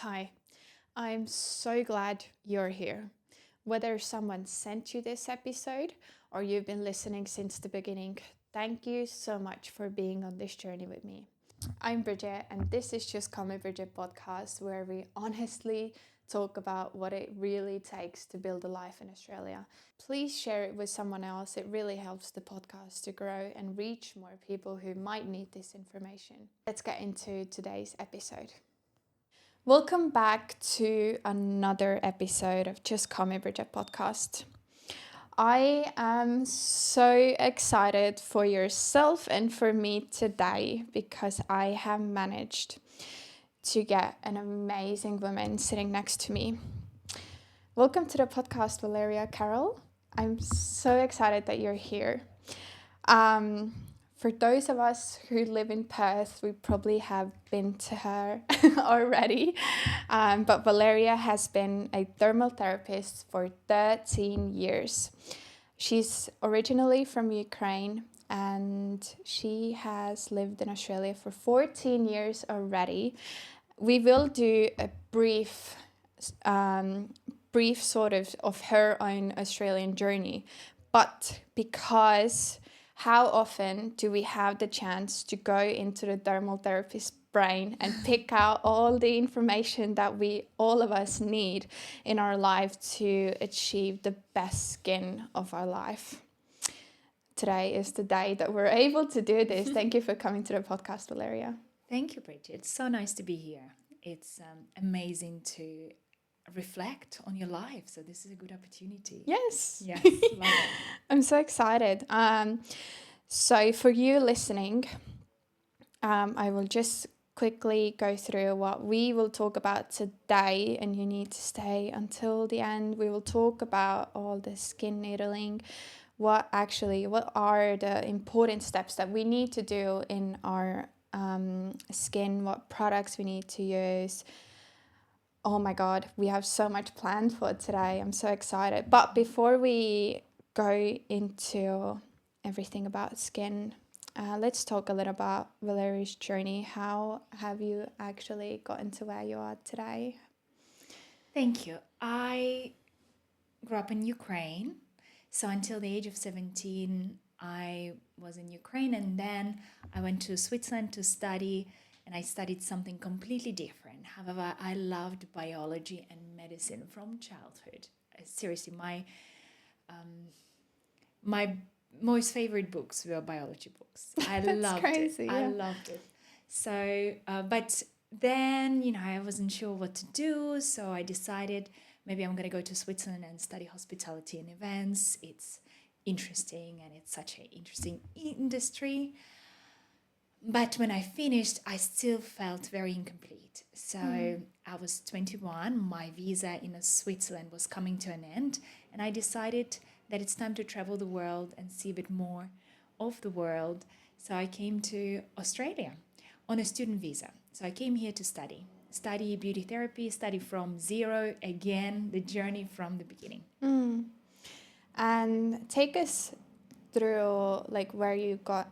Hi, I'm so glad you're here. Whether someone sent you this episode or you've been listening since the beginning, thank you so much for being on this journey with me. I'm Bridget, and this is Just Call Me Bridget podcast, where we honestly talk about what it really takes to build a life in Australia. Please share it with someone else. It really helps the podcast to grow and reach more people who might need this information. Let's get into today's episode. Welcome back to another episode of Just Call Me Bridget podcast. I am so excited for yourself and for me today because I have managed to get an amazing woman sitting next to me. Welcome to the podcast, Valeriya Carroll. I'm so excited that you're here. For those of us who live in Perth, we probably have been to her already. But Valyria has been a dermal therapist for 13 years. She's originally from Ukraine and she has lived in Australia for 14 years already. We will do a brief sort of her own Australian journey, but because how often do we have the chance to go into the dermal therapist's brain and pick out all the information that all of us need in our life to achieve the best skin of our life? Today is the day that we're able to do this. Thank you for coming to the podcast, Valeriya. Thank you, Bridget. It's so nice to be here. It's amazing to reflect on your life. So this is a good opportunity. Yes. Yes, love it. I'm so excited. So for you listening, I will just quickly go through what we will talk about today, and you need to stay until the end. We will talk about all the skin needling, what are the important steps that we need to do in our skin, what products we need to use. Oh my God, we have so much planned for today. I'm so excited. But before we go into everything about skin, let's talk a little about Valeria's journey. How have you actually gotten to where you are today? Thank you. I grew up in Ukraine. So until the age of 17, I was in Ukraine, and then I went to Switzerland to study, and I studied something completely different. However, I loved biology and medicine from childhood. Seriously, my most favorite books were biology books. I loved crazy, it. yeah. I loved it. So, but then, I wasn't sure what to do. So I decided maybe I'm going to go to Switzerland and study hospitality and events. It's interesting and it's such an interesting industry. But when I finished, I still felt very incomplete. So I was 21, my visa in Switzerland was coming to an end, and I decided that it's time to travel the world and see a bit more of the world. So I came to Australia on a student visa. So I came here to study beauty therapy, study from zero, again, the journey from the beginning. And take us through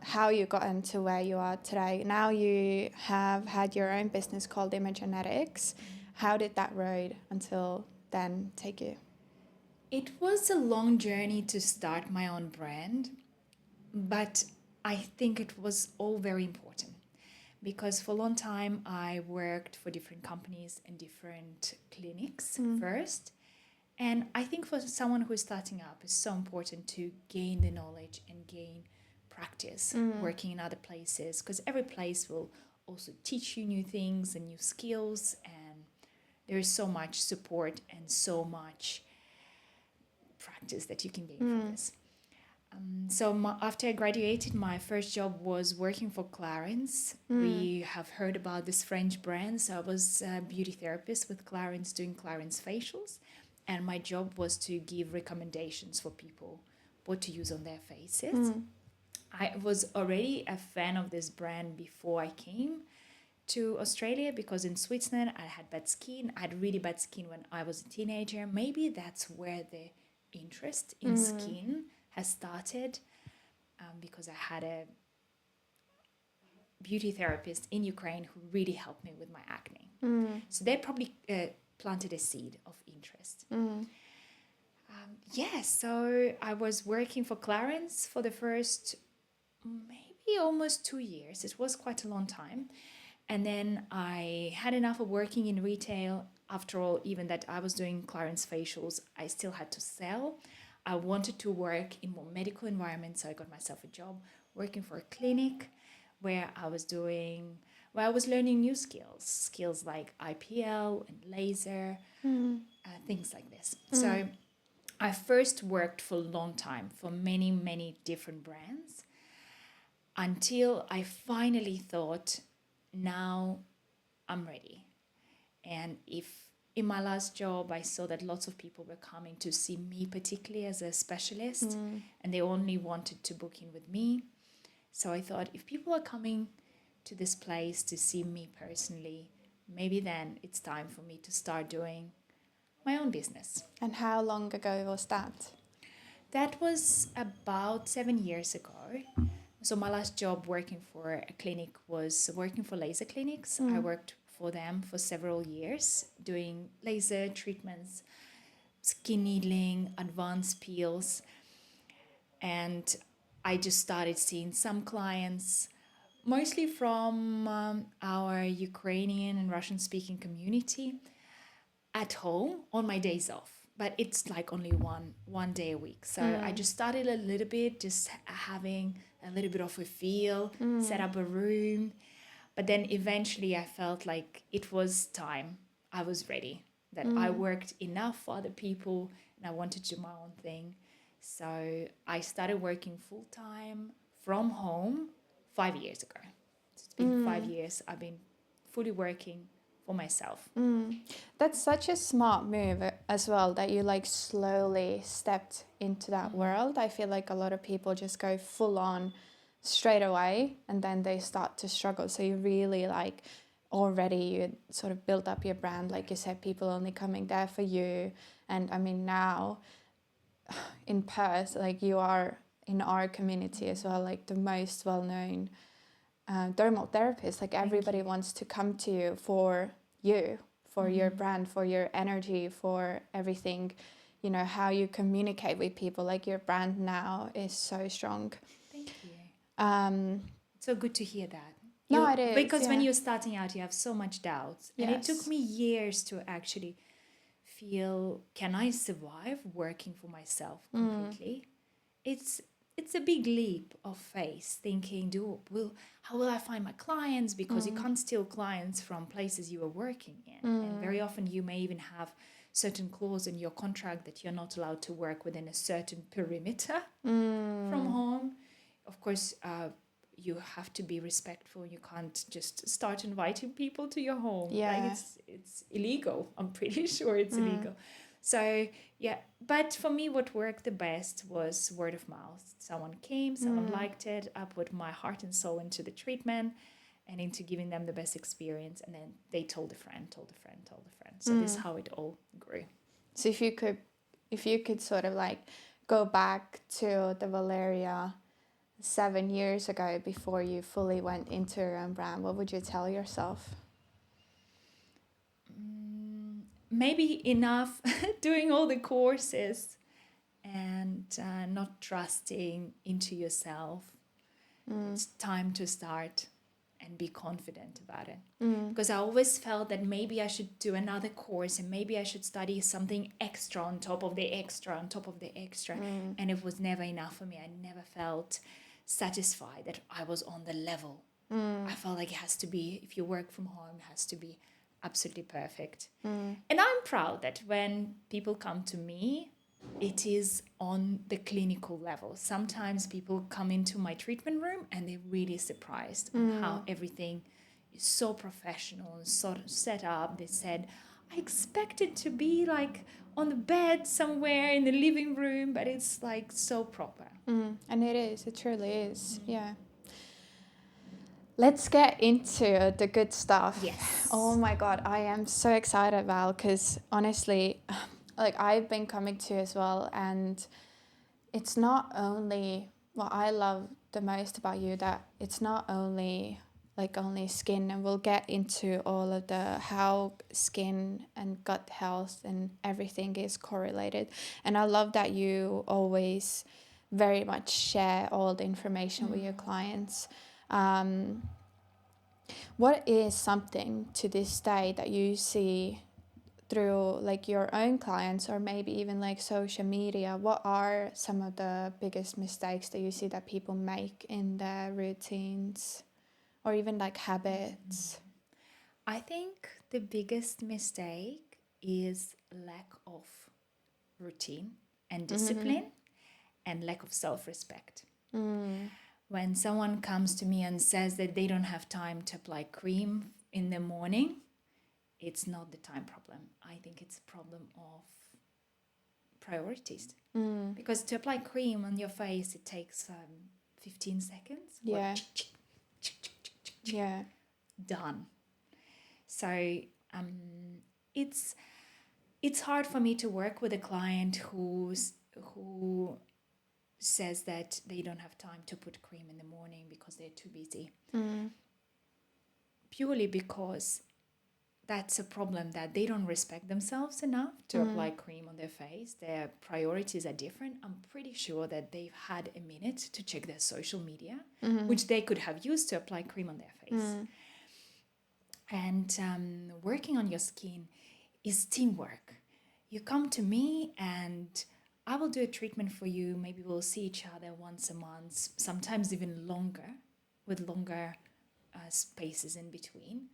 how you got into where you are today. Now you have had your own business called Imagenetics. How did that road until then take you? It was a long journey to start my own brand, but I think it was all very important because for a long time I worked for different companies and different clinics first. And I think for someone who is starting up, it's so important to gain the knowledge and gain practice working in other places, because every place will also teach you new things and new skills, and there is so much support and so much practice that you can gain from this. After I graduated, my first job was working for Clarins. We have heard about this French brand, so I was a beauty therapist with Clarins doing Clarins facials. And my job was to give recommendations for people what to use on their faces. I was already a fan of this brand before I came to Australia, because in Switzerland I had bad skin. I had really bad skin when I was a teenager. Maybe that's where the interest in skin has started, because I had beauty therapists in Ukraine who really helped me with my acne. So they probably planted a seed of interest. So I was working for Clarins for the first maybe almost 2 years. It was quite a long time. And then I had enough of working in retail. After all, even that I was doing Clarins facials, I still had to sell. I wanted to work in more medical environments, so I got myself a job working for a clinic where I was learning new skills like IPL and laser, things like this. So I first worked for a long time for many, many different brands until I finally thought, now I'm ready. And if in my last job, I saw that lots of people were coming to see me, particularly as a specialist, and they only wanted to book in with me. So I thought, if people are coming to this place to see me personally, maybe then it's time for me to start doing my own business. And how long ago was that? That was about 7 years ago. So my last job working for a clinic was working for laser clinics. I worked for them for several years, doing laser treatments, skin needling, advanced peels. And I just started seeing some clients, mostly from our Ukrainian and Russian speaking community, at home on my days off. But it's like only one day a week. So I just started a little bit, just having a little bit of a feel, set up a room. But then eventually I felt like it was time. I was ready, that I worked enough for other people and I wanted to do my own thing. So I started working full time from home 5 years ago. So it's been 5 years I've been fully working for myself. That's such a smart move as well, that you like slowly stepped into that world. I feel like a lot of people just go full on straight away and then they start to struggle. So you really like already you sort of built up your brand, like you said, people only coming there for you. And I mean, now in Perth, like you are in our community as well, like the most well-known dermal therapist. Like everybody wants to come to you for your brand, for your energy, for everything, you know, how you communicate with people. Like your brand now is so strong. Thank you. So good to hear that. No, it is, Because when yeah. you're starting out, you have so much doubts. And it took Yes. me years to actually feel, can I survive working for myself completely? It's a big leap of faith, thinking, how will I find my clients? Because you can't steal clients from places you are working in. And very often you may even have certain clause in your contract that you're not allowed to work within a certain perimeter from home. Of course, you have to be respectful. You can't just start inviting people to your home. Yeah. Like it's illegal. I'm pretty sure it's illegal. So yeah, but for me, what worked the best was word of mouth. Someone came, someone liked it. I put my heart and soul into the treatment and into giving them the best experience. And then they told a friend, told a friend, told a friend. So this is how it all grew. So if you could sort of like go back to the Valeriya 7 years ago before you fully went into your own brand, what would you tell yourself? Maybe enough doing all the courses and not trusting into yourself. It's time to start and be confident about it. Because I always felt that maybe I should do another course and maybe I should study something extra on top of the extra on top of the extra. And it was never enough for me. I never felt satisfied that I was on the level. I felt like it has to be, if you work from home, it has to be absolutely perfect. And I'm proud that when people come to me, it is on the clinical level. Sometimes people come into my treatment room and they're really surprised on how everything is so professional and sort of set up. They said, I expected to be like on the bed somewhere in the living room, but it's like so proper. And it truly is, yeah. Let's get into the good stuff. Yes. Oh my God, I am so excited, Val, because honestly, like I've been coming to as well, and it's not only what I love the most about you, that it's not only like only skin, and we'll get into all of the how skin and gut health and everything is correlated. And I love that you always very much share all the information with your clients. What is something to this day that you see through like your own clients, or maybe even like social media? What are some of the biggest mistakes that you see that people make in their routines or even like habits? I think the biggest mistake is lack of routine and discipline and lack of self-respect. When someone comes to me and says that they don't have time to apply cream in the morning, it's not the time problem. I think it's a problem of priorities. Because to apply cream on your face, it takes 15 seconds. Yeah. Yeah. Done. So it's hard for me to work with a client who says that they don't have time to put cream in the morning because they're too busy. Purely because that's a problem, that they don't respect themselves enough to apply cream on their face. Their priorities are different. I'm pretty sure that they've had a minute to check their social media, which they could have used to apply cream on their face. And working on your skin is teamwork. You come to me and I will do a treatment for you. Maybe we'll see each other once a month, sometimes even longer, with longer spaces in between.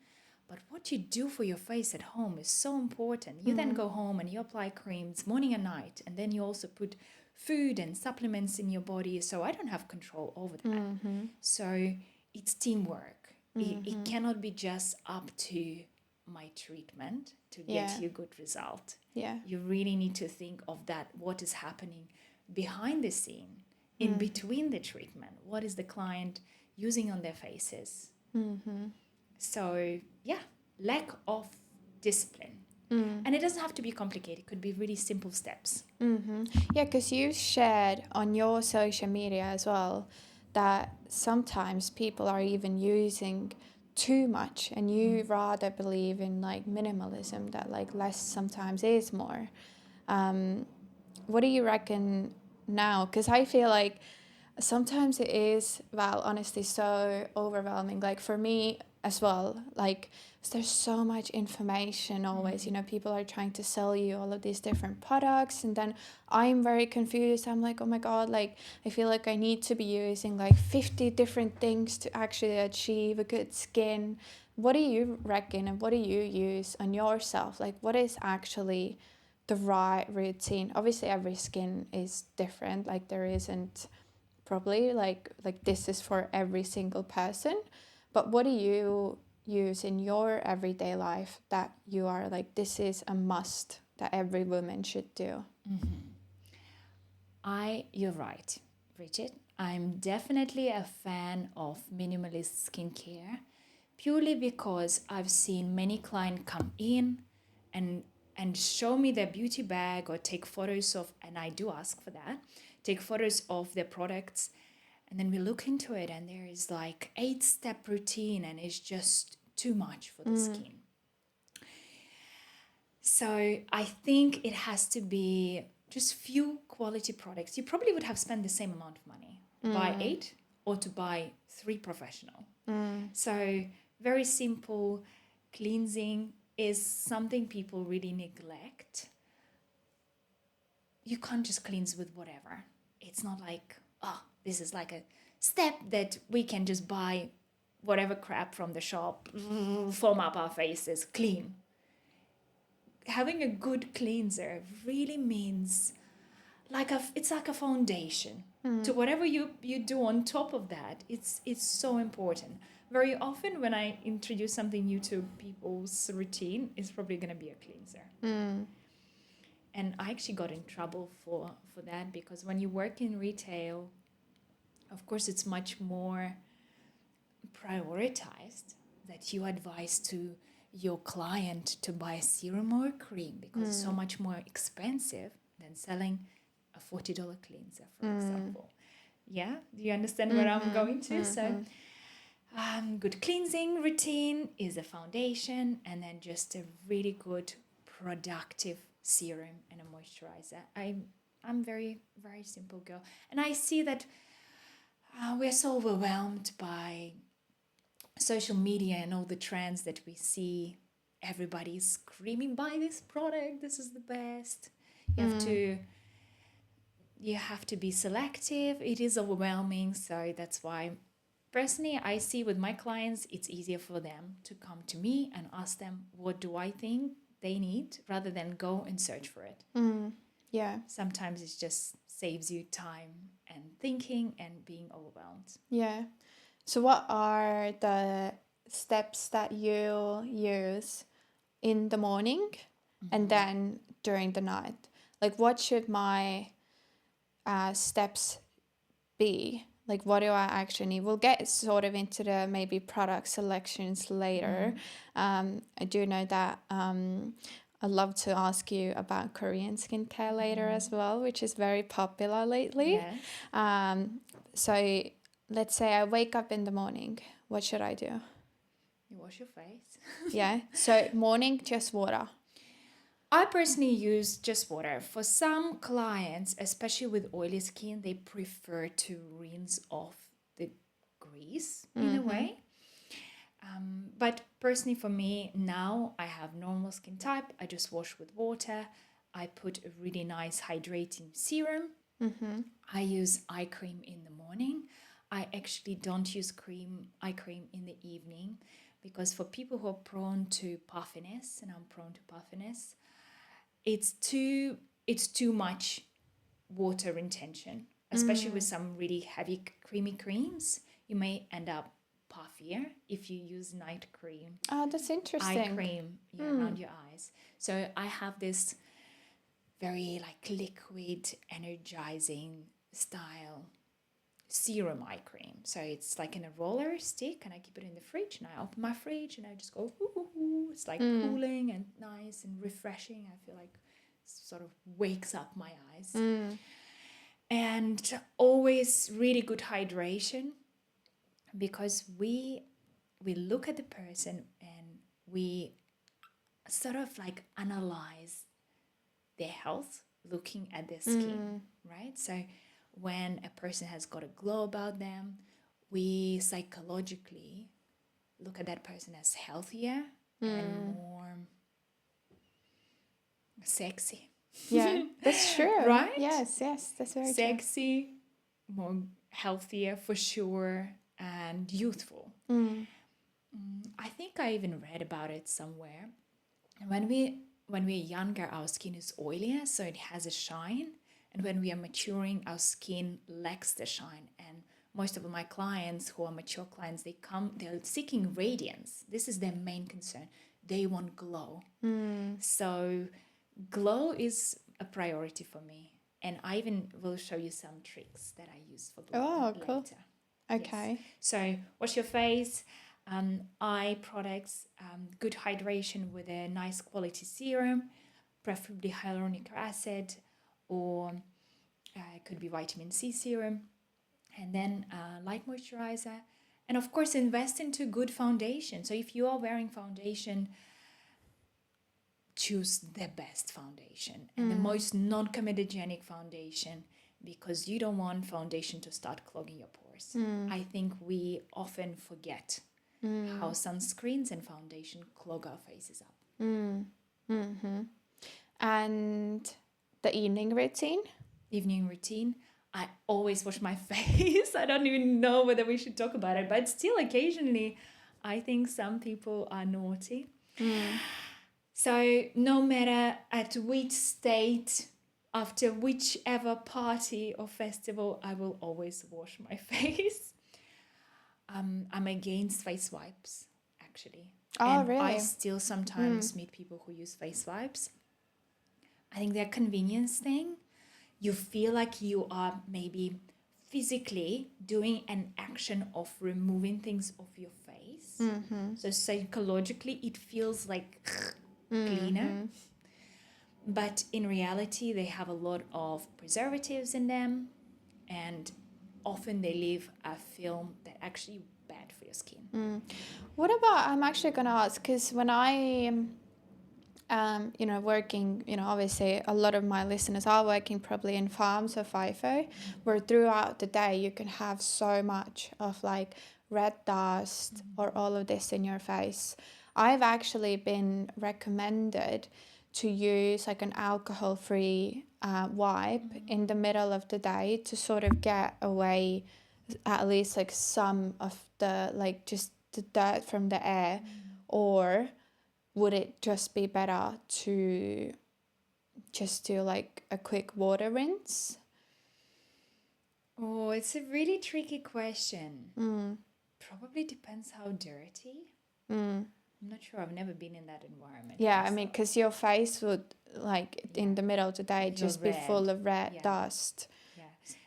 But what you do for your face at home is so important. You then go home and you apply creams morning and night, and then you also put food and supplements in your body. So I don't have control over that. So it's teamwork. It cannot be just up to my treatment to get you good result. Yeah. You really need to think of that, what is happening behind the scene, in between the treatment. What is the client using on their faces? So yeah, lack of discipline. And it doesn't have to be complicated. It could be really simple steps. Yeah, because you shared on your social media as well that sometimes people are even using too much, and you rather believe in like minimalism, that like less sometimes is more. What do you reckon now? Because I feel like sometimes it is, well, honestly, so overwhelming. Like for me as well, like there's so much information always, you know, people are trying to sell you all of these different products, and then I'm very confused. I'm like, oh my God, like I feel like I need to be using like 50 different things to actually achieve a good skin. What do you reckon, and what do you use on yourself? Like what is actually the right routine? Obviously every skin is different, like there isn't probably like this is for every single person, but what do you use in your everyday life that you are like, this is a must that every woman should do? You're right, Bridget. I'm definitely a fan of minimalist skincare, purely because I've seen many clients come in and show me their beauty bag or take photos of, and I do ask for that, take photos of their products, and then we look into it and there is like 8-step routine and it's just too much for the skin. So I think it has to be just few quality products. You probably would have spent the same amount of money to buy 8 or to buy 3 professional. So very simple cleansing is something people really neglect. You can't just cleanse with whatever. It's not like, oh, this is like a step that we can just buy whatever crap from the shop, foam up our faces, clean. Having a good cleanser really means it's like a foundation to whatever you do on top of that. It's so important. Very often when I introduce something new to people's routine, it's probably going to be a cleanser. And I actually got in trouble for that, because when you work in retail, of course it's much more prioritized that you advise to your client to buy a serum or a cream, because it's so much more expensive than selling a $40 cleanser, for example. Yeah, do you understand where I'm going to? So Good cleansing routine is a foundation, and then just a really good productive serum and a moisturizer. I'm very simple girl, and I see that we're so overwhelmed by social media and all the trends that we see. Everybody's screaming, buy this product, this is the best. You have to be selective. It is overwhelming, so that's why personally I see with my clients it's easier for them to come to me and ask them what do I think they need rather than go and search for it. Yeah. Sometimes it just saves you time and thinking and being overwhelmed. Yeah. So what are the steps that you use in the morning and then during the night? Like, what should my steps be? Like, what do I actually need? We'll get sort of into the maybe product selections later. I do know that I'd love to ask you about Korean skincare later as well, which is very popular lately. Yes. So let's say I wake up in the morning. What should I do? You wash your face. Yeah. So morning, just water. I personally use just water. For some clients, especially with oily skin, they prefer to rinse off the grease in a way. But personally, for me, now I have normal skin type. I just wash with water. I put a really nice hydrating serum. I use eye cream in the morning. I actually don't use eye cream in the evening because for people who are prone to puffiness, and I'm prone to puffiness, it's too much water retention, especially with some really heavy creamy creams. You may end up puffier if you use night cream, Oh, that's interesting. eye cream around your eyes. So I have this very like liquid, energizing style serum eye cream. So it's like in a roller stick, and I keep it in the fridge. And I open my fridge, and I just go, ooh. It's like cooling and nice and refreshing. I feel like it sort of wakes up my eyes. And always really good hydration, because we look at the person and we sort of like analyze their health looking at their skin, right? So when a person has got a glow about them, we psychologically look at that person as healthier and more sexy. Yeah, that's true. Right? Yes, that's very true. Sexy, more healthier for sure, and youthful. I think I even read about it somewhere. When we're younger, our skin is oilier, so it has a shine. And when we are maturing, our skin lacks the shine. And most of my clients who are mature clients, they're seeking radiance. This is their main concern. They want glow. So glow is a priority for me. And I even will show you some tricks that I use for glow cool. later. Okay. Yes. So wash your face, eye products, good hydration with a nice quality serum, preferably hyaluronic acid, or it could be vitamin C serum, and then light moisturizer. And of course, invest into good foundation. So if you are wearing foundation, choose the best foundation and the most non-comedogenic foundation, because you don't want foundation to start clogging your pores. I think we often forget how sunscreens and foundation clog our faces up. And the evening routine? Evening routine, I always wash my face. I don't even know whether we should talk about it, but still occasionally I think some people are naughty. So no matter at which state, after whichever party or festival, I will always wash my face. I'm against face wipes, actually. Oh, and really? I still sometimes meet people who use face wipes. I think they're a convenience thing. You feel like you are maybe physically doing an action of removing things off your face. So psychologically, it feels like cleaner. But in reality, they have a lot of preservatives in them, and often they leave a film that actually bad for your skin. What about, I'm actually going to ask, because when I working, obviously a lot of my listeners are working probably in farms or FIFO, where throughout the day you can have so much of like red dust or all of this in your face. I've actually been recommended to use like an alcohol-free wipe in the middle of the day to sort of get away at least like some of the like just the dirt from the air, or would it just be better to just do like a quick water rinse? Oh, it's a really tricky question. Probably depends how dirty. I'm not sure. I've never been in that environment. Yeah, I mean, because your face would like in the middle of the day Feel just be full of red Yeah. dust. Yeah.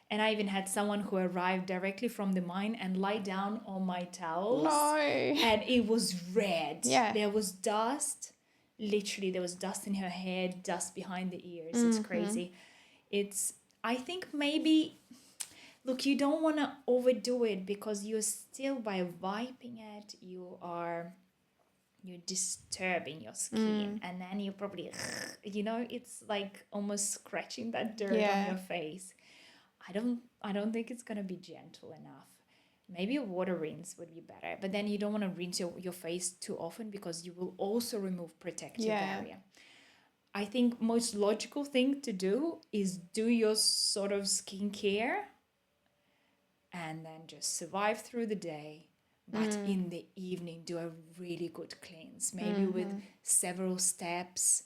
And I even had someone who arrived directly from the mine and lie down on my towels. No. And it was red. Yeah. There was dust. Literally, there was dust in her head, dust behind the ears. It's crazy. I think maybe, look, you don't want to overdo it because you're still, by wiping it, you're disturbing your skin, and then you probably, it's like almost scratching that dirt on your face. I don't think it's gonna be gentle enough. Maybe a water rinse would be better, but then you don't want to rinse your face too often because you will also remove protective barrier. I think most logical thing to do is do your sort of skincare and then just survive through the day. But in the evening, do a really good cleanse, maybe with several steps,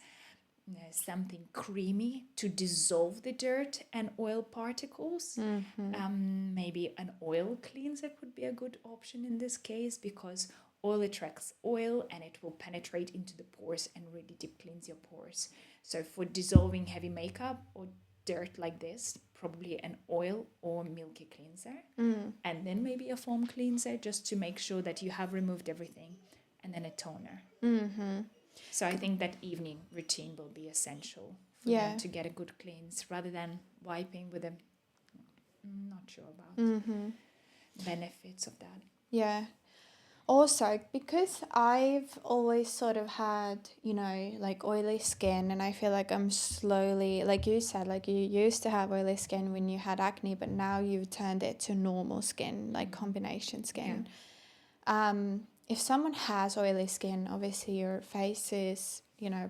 something creamy to dissolve the dirt and oil particles. Maybe an oil cleanser could be a good option in this case because oil attracts oil and it will penetrate into the pores and really deep cleanse your pores. So for dissolving heavy makeup or dirt like this, probably an oil or milky cleanser, and then maybe a foam cleanser just to make sure that you have removed everything, and then a toner. So I think that evening routine will be essential for them to get a good cleanse rather than wiping with I'm not sure about benefits of that. Yeah. Also, because I've always sort of had, like oily skin, and I feel like I'm slowly, like you said, like you used to have oily skin when you had acne, but now you've turned it to normal skin, like combination skin. If someone has oily skin, obviously your face is,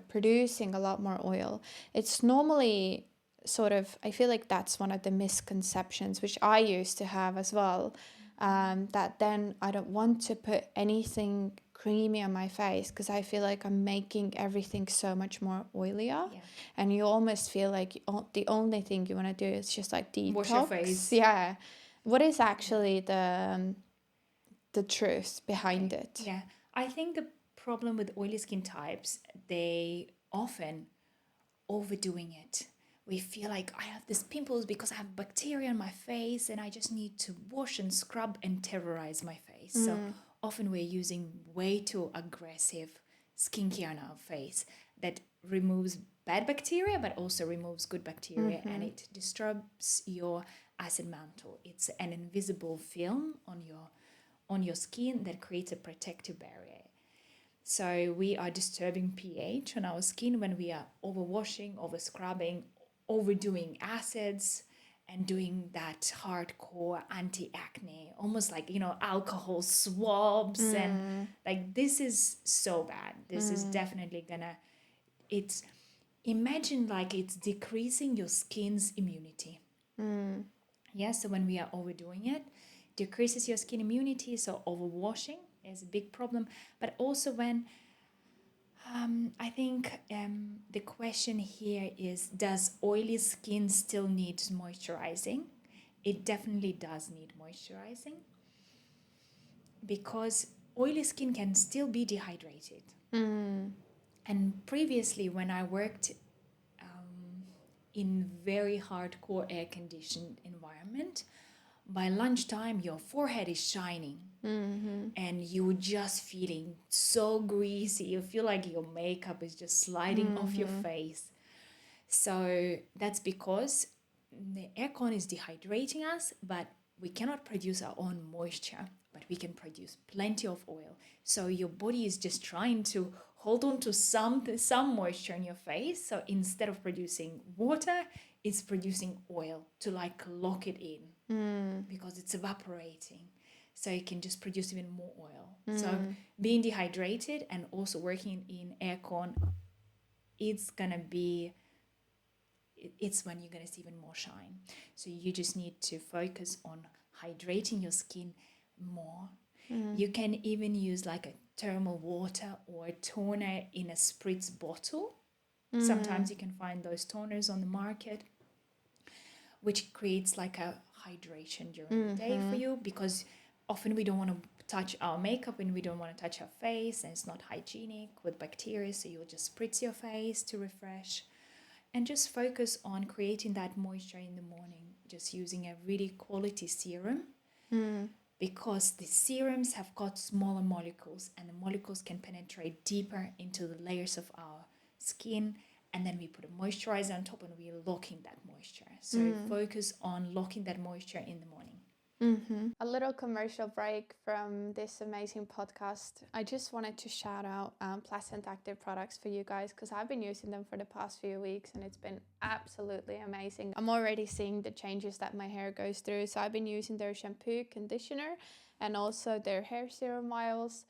producing a lot more oil. It's normally sort of, I feel like that's one of the misconceptions, which I used to have as well. That then I don't want to put anything creamy on my face because I feel like I'm making everything so much more oilier, and you almost feel like the only thing you want to do is just like detox. Wash your face. Yeah. What is actually the truth behind it? Yeah, I think the problem with oily skin types, they often overdoing it. We feel like I have these pimples because I have bacteria on my face and I just need to wash and scrub and terrorize my face. So often we're using way too aggressive skincare on our face that removes bad bacteria but also removes good bacteria, and it disturbs your acid mantle. It's an invisible film on your skin that creates a protective barrier. So we are disturbing pH on our skin when we are overwashing, over scrubbing, overdoing acids, and doing that hardcore anti-acne, almost like, alcohol swabs. And like, this is so bad. This is definitely imagine like it's decreasing your skin's immunity. Yeah, so when we are overdoing it, decreases your skin immunity. So overwashing is a big problem. But also when I think the question here is, does oily skin still need moisturizing? It definitely does need moisturizing because oily skin can still be dehydrated. And previously, when I worked in very hardcore air-conditioned environment, by lunchtime your forehead is shining and you're just feeling so greasy. You feel like your makeup is just sliding off your face. So that's because the aircon is dehydrating us, but we cannot produce our own moisture by but we can produce plenty of oil. So your body is just trying to hold on to some moisture in your face. So instead of producing water, it's producing oil to like lock it in because it's evaporating. So you can just produce even more oil. So being dehydrated and also working in aircon, it's when you're gonna see even more shine. So you just need to focus on hydrating your skin more. You can even use like a thermal water or a toner in a spritz bottle. Sometimes you can find those toners on the market, which creates like a hydration during the day for you, because often we don't want to touch our makeup and we don't want to touch our face, and it's not hygienic with bacteria. So you'll just spritz your face to refresh and just focus on creating that moisture in the morning, just using a really quality serum. Because the serums have got smaller molecules, and the molecules can penetrate deeper into the layers of our skin, and then we put a moisturizer on top and we're locking that moisture. So focus on locking that moisture in the morning. A little commercial break from this amazing podcast. I just wanted to shout out Pleasant Active products for you guys, because I've been using them for the past few weeks and it's been absolutely amazing. I'm already seeing the changes that my hair goes through. So I've been using their shampoo, conditioner, and also their hair serum oils.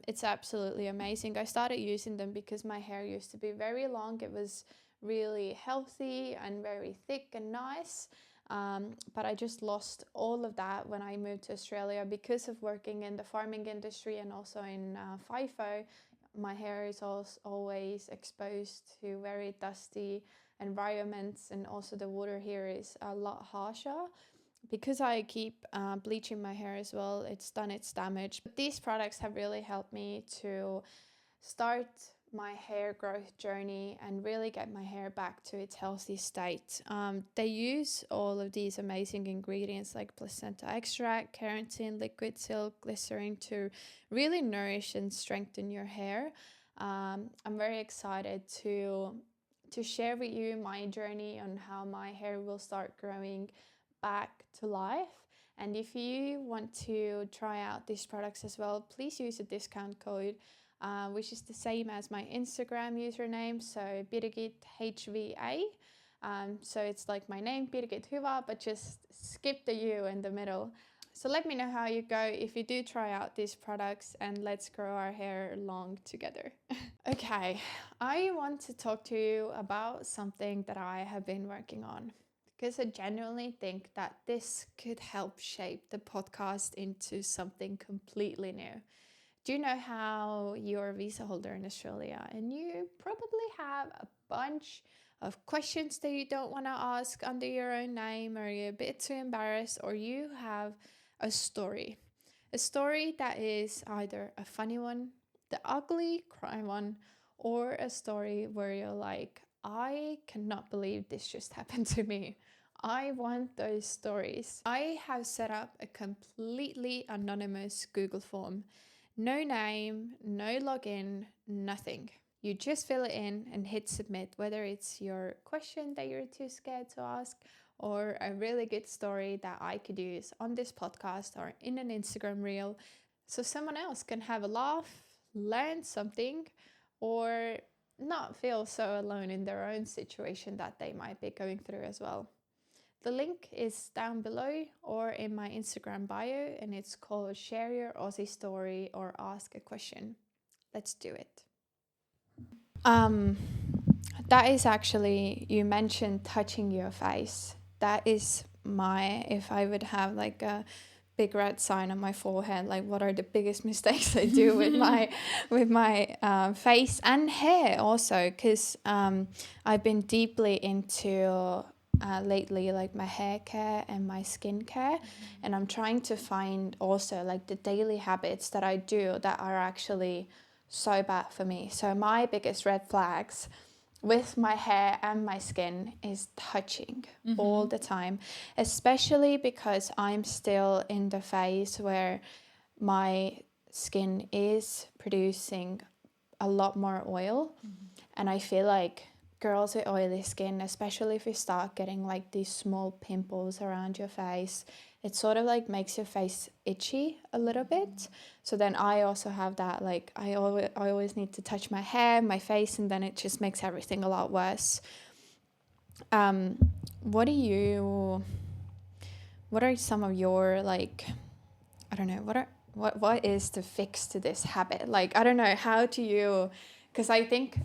It's absolutely amazing. I started using them because my hair used to be very long. It was really healthy and very thick and nice. But I just lost all of that when I moved to Australia because of working in the farming industry and also in FIFO. My hair is always exposed to very dusty environments, and also the water here is a lot harsher. Because I keep bleaching my hair as well, it's done its damage. But these products have really helped me to start my hair growth journey and really get my hair back to its healthy state. They use all of these amazing ingredients like placenta extract, keratin, liquid silk, glycerin to really nourish and strengthen your hair. I'm very excited to share with you my journey on how my hair will start growing back to life. And if you want to try out these products as well, please use a discount code which is the same as my Instagram username, so Birgit HVA. So it's like my name, Birgit Huva, but just skip the U in the middle. So let me know how you go if you do try out these products, and let's grow our hair long together. Okay, I want to talk to you about something that I have been working on, because I genuinely think that this could help shape the podcast into something completely new. Do you know how you're a visa holder in Australia and you probably have a bunch of questions that you don't want to ask under your own name, or you're a bit too embarrassed, or you have a story that is either a funny one, the ugly cry one, or a story where you're like, I cannot believe this just happened to me. I want those stories. I have set up a completely anonymous Google form. No name, no login, nothing. You just fill it in and hit submit, whether it's your question that you're too scared to ask, or a really good story that I could use on this podcast or in an Instagram reel, so someone else can have a laugh, learn something, or not feel so alone in their own situation that they might be going through as well. The link is down below or in my Instagram bio, and it's called Share Your Aussie Story or Ask a Question. Let's do it. That is actually, you mentioned touching your face. That is if I would have like a big red sign on my forehead, like what are the biggest mistakes I do with my face and hair also, because I've been deeply into lately like my hair care and my skin care, and I'm trying to find also like the daily habits that I do that are actually so bad for me. So my biggest red flags with my hair and my skin is touching all the time, especially because I'm still in the phase where my skin is producing a lot more oil, and I feel like girls with oily skin, especially if you start getting like these small pimples around your face, it sort of like makes your face itchy a little bit. So then I also have that, like I always need to touch my hair, my face, and then it just makes everything a lot worse. What do you, what are some of your, like, I don't know, what is the fix to this habit? Like, I don't know, how do you, because I think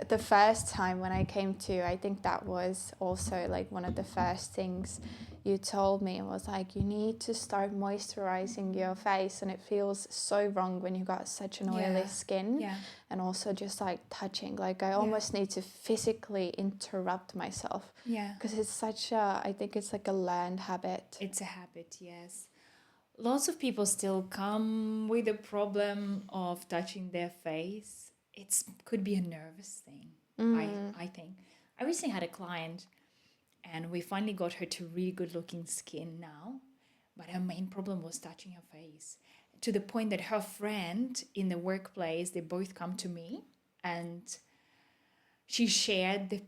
the first time when I came to, I think that was also like one of the first things you told me, was like, you need to start moisturizing your face, and it feels so wrong when you got such an oily skin. Yeah. And also just like touching, like I almost need to physically interrupt myself. Yeah. Because it's such a, I think it's like a learned habit. It's a habit, yes. Lots of people still come with a problem of touching their face. It could be a nervous thing, I think. I recently had a client, and we finally got her to really good looking skin now, but her main problem was touching her face, to the point that her friend in the workplace, they both come to me, and she shared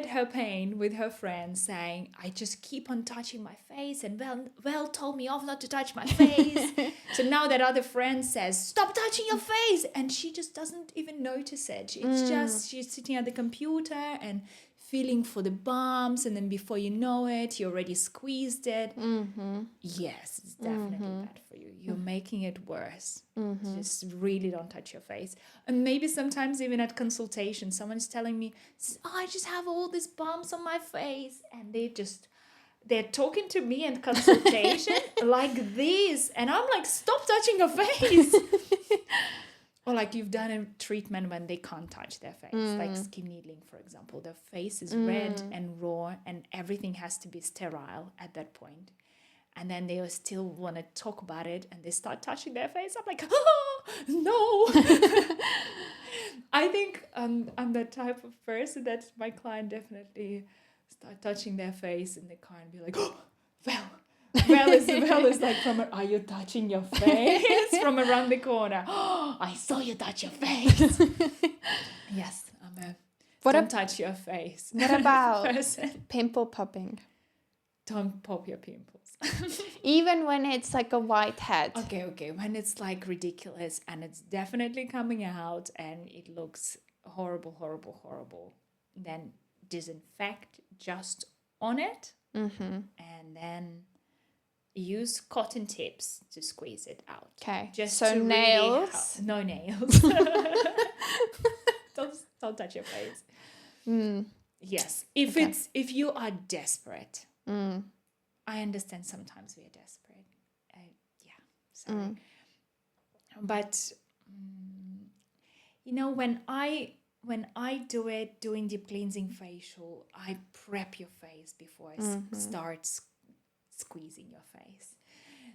her pain with her friend, saying, I just keep on touching my face, and Val told me off not to touch my face. So now that other friend says, stop touching your face, and she just doesn't even notice it. It's just, she's sitting at the computer and feeling for the bumps, and then before you know it, you already squeezed it. Yes, it's definitely bad for you. You're making it worse. Just really don't touch your face. And maybe sometimes even at consultation, someone's telling me, oh, I just have all these bumps on my face, and they're talking to me in consultation like this, and I'm like, stop touching your face. Or like you've done a treatment when they can't touch their face, like skin needling, for example. Their face is red and raw, and everything has to be sterile at that point. And then they still want to talk about it, and they start touching their face. I'm like, oh, no. I think I'm the type of person that my client definitely start touching their face in the car and be like, oh, Val is like, are you touching your face from around the corner? Oh, I saw you touch your face. Yes, don't touch your face. What about person. pimple popping? Don't pop your pimples. Even when it's like a white head. Okay. When it's like ridiculous and it's definitely coming out and it looks horrible, then disinfect just on it, and then use cotton tips to squeeze it out. Okay. Just so to nails. No nails. don't touch your face. Yes. If you are desperate. I understand sometimes we are desperate. Sorry. But when I do it, doing deep cleansing facial, I prep your face before I start squeezing your face.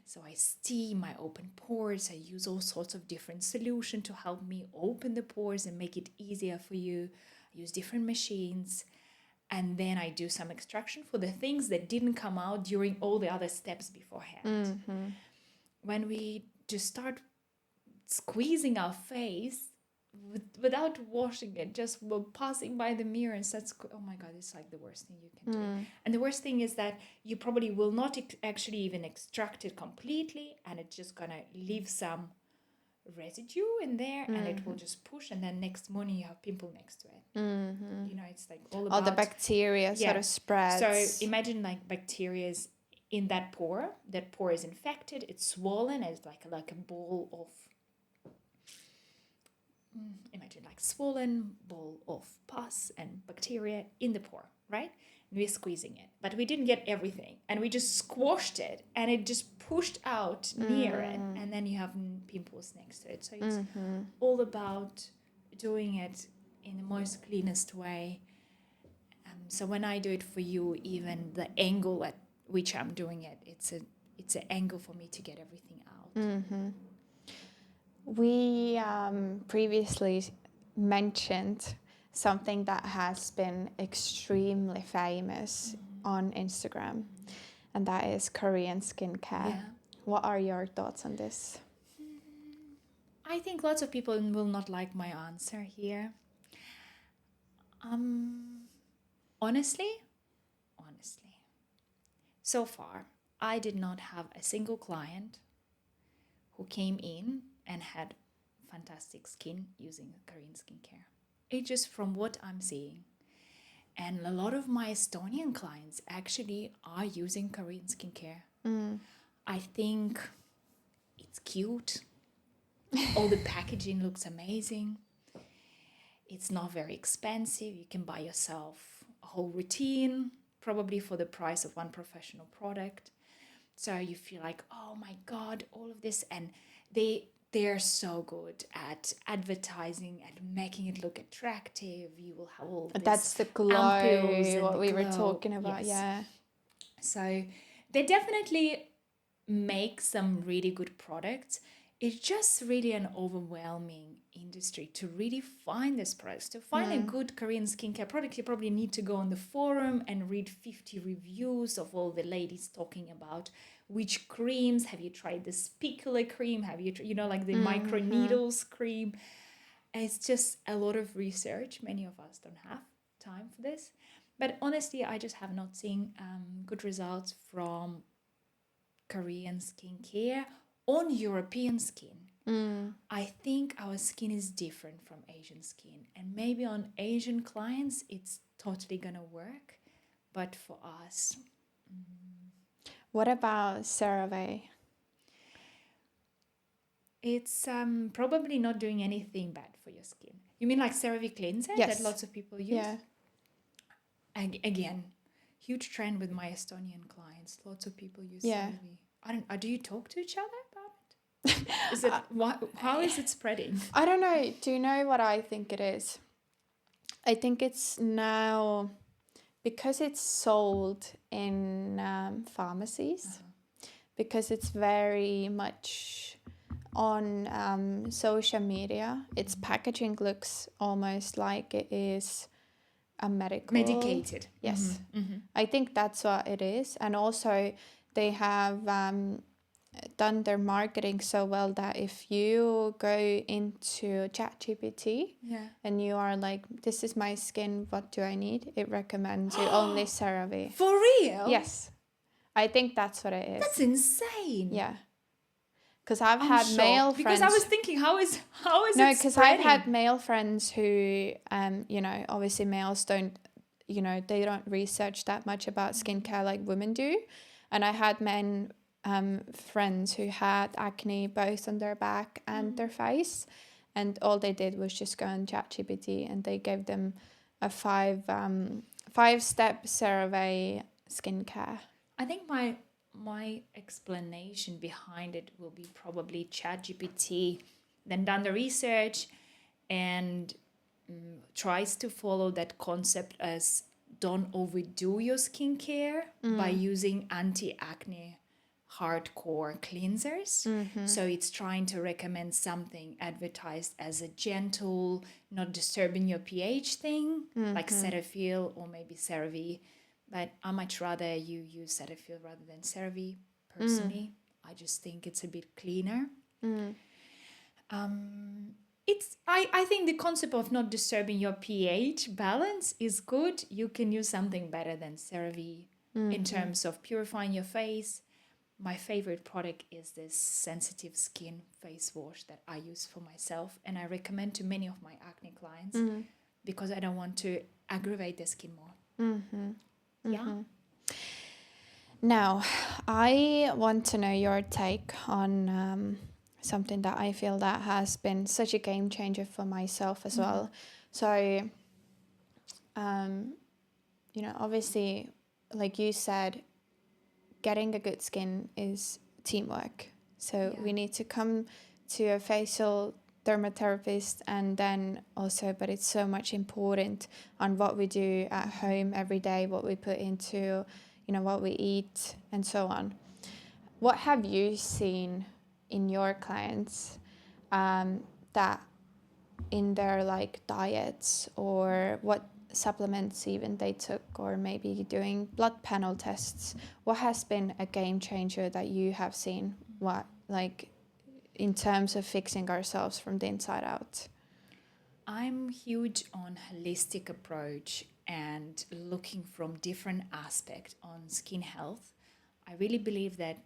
So I steam, I open pores, I use all sorts of different solutions to help me open the pores and make it easier for you. I use different machines. And then I do some extraction for the things that didn't come out during all the other steps beforehand. When we just start squeezing our face without washing it, just passing by the mirror and starts, oh my God, it's like the worst thing you can do. And the worst thing is that you probably will not actually even extract it completely, and it's just going to leave some residue in there, and it will just push, and then next morning you have pimple next to it. It's like all about all the bacteria sort of spreads. So imagine like bacteria is in that pore is infected, it's swollen, it's like a ball of imagine like swollen ball of pus and bacteria in the pore, right? And we're squeezing it, but we didn't get everything, and we just squashed it, and it just pushed out near it, and then you have pimples next to it. So it's all about doing it in the most cleanest way. So when I do it for you, even the angle at which I'm doing it, it's an angle for me to get everything out. We previously mentioned something that has been extremely famous on Instagram, and that is Korean skincare. Yeah. What are your thoughts on this? I think lots of people will not like my answer here. Honestly, so far, I did not have a single client who came in and had fantastic skin using Korean skincare. It's just from what I'm seeing. And a lot of my Estonian clients actually are using Korean skincare. I think it's cute. All the packaging looks amazing. It's not very expensive. You can buy yourself a whole routine, probably for the price of one professional product. So you feel like, oh my God, all of this. And they're so good at advertising and making it look attractive. You will have all this That's the glow, ampoules and what the we were glow. talking about. Yes. Yeah. So they definitely make some really good products. It's just really an overwhelming industry to really find these products. To find a good Korean skincare product, you probably need to go on the forum and read 50 reviews of all the ladies talking about which creams. Have you tried the spicular cream? Have you, like the micro needles cream? And it's just a lot of research. Many of us don't have time for this. But honestly, I just have not seen good results from Korean skincare on European skin. I think our skin is different from Asian skin, and maybe on Asian clients it's totally gonna work, but for us, What about CeraVe? it's probably not doing anything bad for your skin. You mean like CeraVe cleanser Yes. that lots of people use? Yeah. Again, huge trend with my Estonian clients. Lots of people use Yeah. CeraVe. Do you talk to each other about it? Is it how is it spreading? I don't know. Do you know what I think it is? I think it's now because it's sold in pharmacies, because it's very much on social media. Its packaging looks almost like it is a Medicated. Yes. I think that's what it is. And also they have done their marketing so well that if you go into ChatGPT and you are like, this is my skin, what do I need? It recommends you only CeraVe. For real? Yes. I think that's what it is. That's insane. Yeah. Because I've I'm had shocked, male because friends. I was thinking, how is No, it because I've had spreading? male friends who, obviously males don't, they don't research that much about skincare like women do. And I had men friends who had acne both on their back and their face. And all they did was just go on ChatGPT and they gave them a five-step CeraVe skincare. I think my explanation behind it will be probably ChatGPT, then done the research and tries to follow that concept as don't overdo your skincare by using anti-acne hardcore cleansers. So it's trying to recommend something advertised as a gentle, not disturbing your pH thing, like Cetaphil or maybe CeraVe. But I much rather you use Cetaphil rather than CeraVe, personally. I just think it's a bit cleaner. I think the concept of not disturbing your pH balance is good. You can use something better than CeraVe in terms of purifying your face. My favorite product is this sensitive skin face wash that I use for myself, and I recommend to many of my acne clients because I don't want to aggravate their skin more. Yeah. Now, I want to know your take on something that I feel that has been such a game changer for myself as well. So, obviously, like you said, getting a good skin is teamwork. So we need to come to a facial dermatherapist and then also, but it's so much important on what we do at home every day, what we put into, what we eat and so on. What have you seen in your clients that in their like diets or what supplements even they took, or maybe doing blood panel tests, what has been a game changer that you have seen, what like in terms of fixing ourselves from the inside out? I'm huge on holistic approach and looking from different aspects on skin health. I really believe that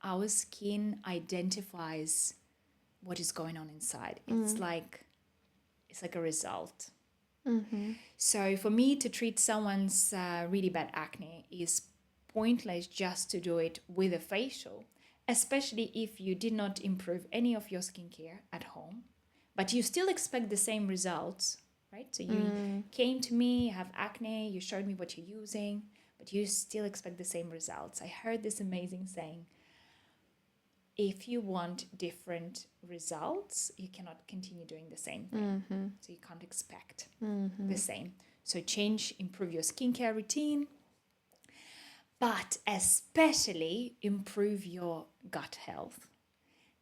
our skin identifies what is going on inside. It's like a result. So for me to treat someone's really bad acne is pointless just to do it with a facial, especially if you did not improve any of your skincare at home, but you still expect the same results, right? So you came to me, you have acne, you showed me what you're using, but you still expect the same results. I heard this amazing saying, if you want different results, you cannot continue doing the same thing. So you can't expect the same. So change, improve your skincare routine, but especially improve your gut health,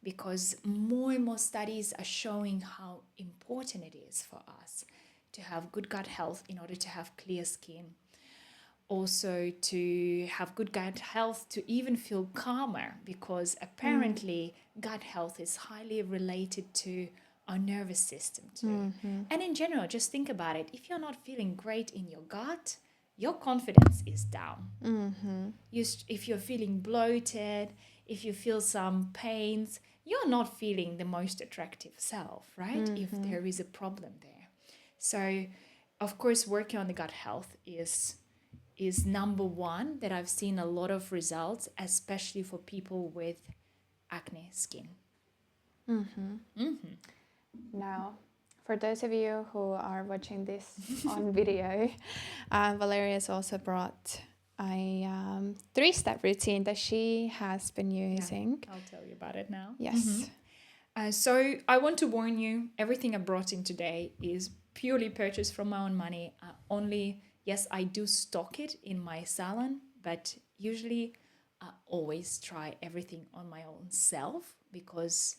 because more and more studies are showing how important it is for us to have good gut health in order to have clear skin. Also to have good gut health to even feel calmer, because apparently gut health is highly related to our nervous system too. And in general, just think about it. If you're not feeling great in your gut, your confidence is down. If you're feeling bloated, if you feel some pains, you're not feeling the most attractive self, right? If there is a problem there. So, of course, working on the gut health is number one, that I've seen a lot of results, especially for people with acne skin. Now, for those of you who are watching this on video, Valeriya has also brought a 3-step routine that she has been using. I'll tell you about it now. Yes. So I want to warn you, everything I brought in today is purely purchased from my own money. Yes, I do stock it in my salon, but usually I always try everything on my own self, because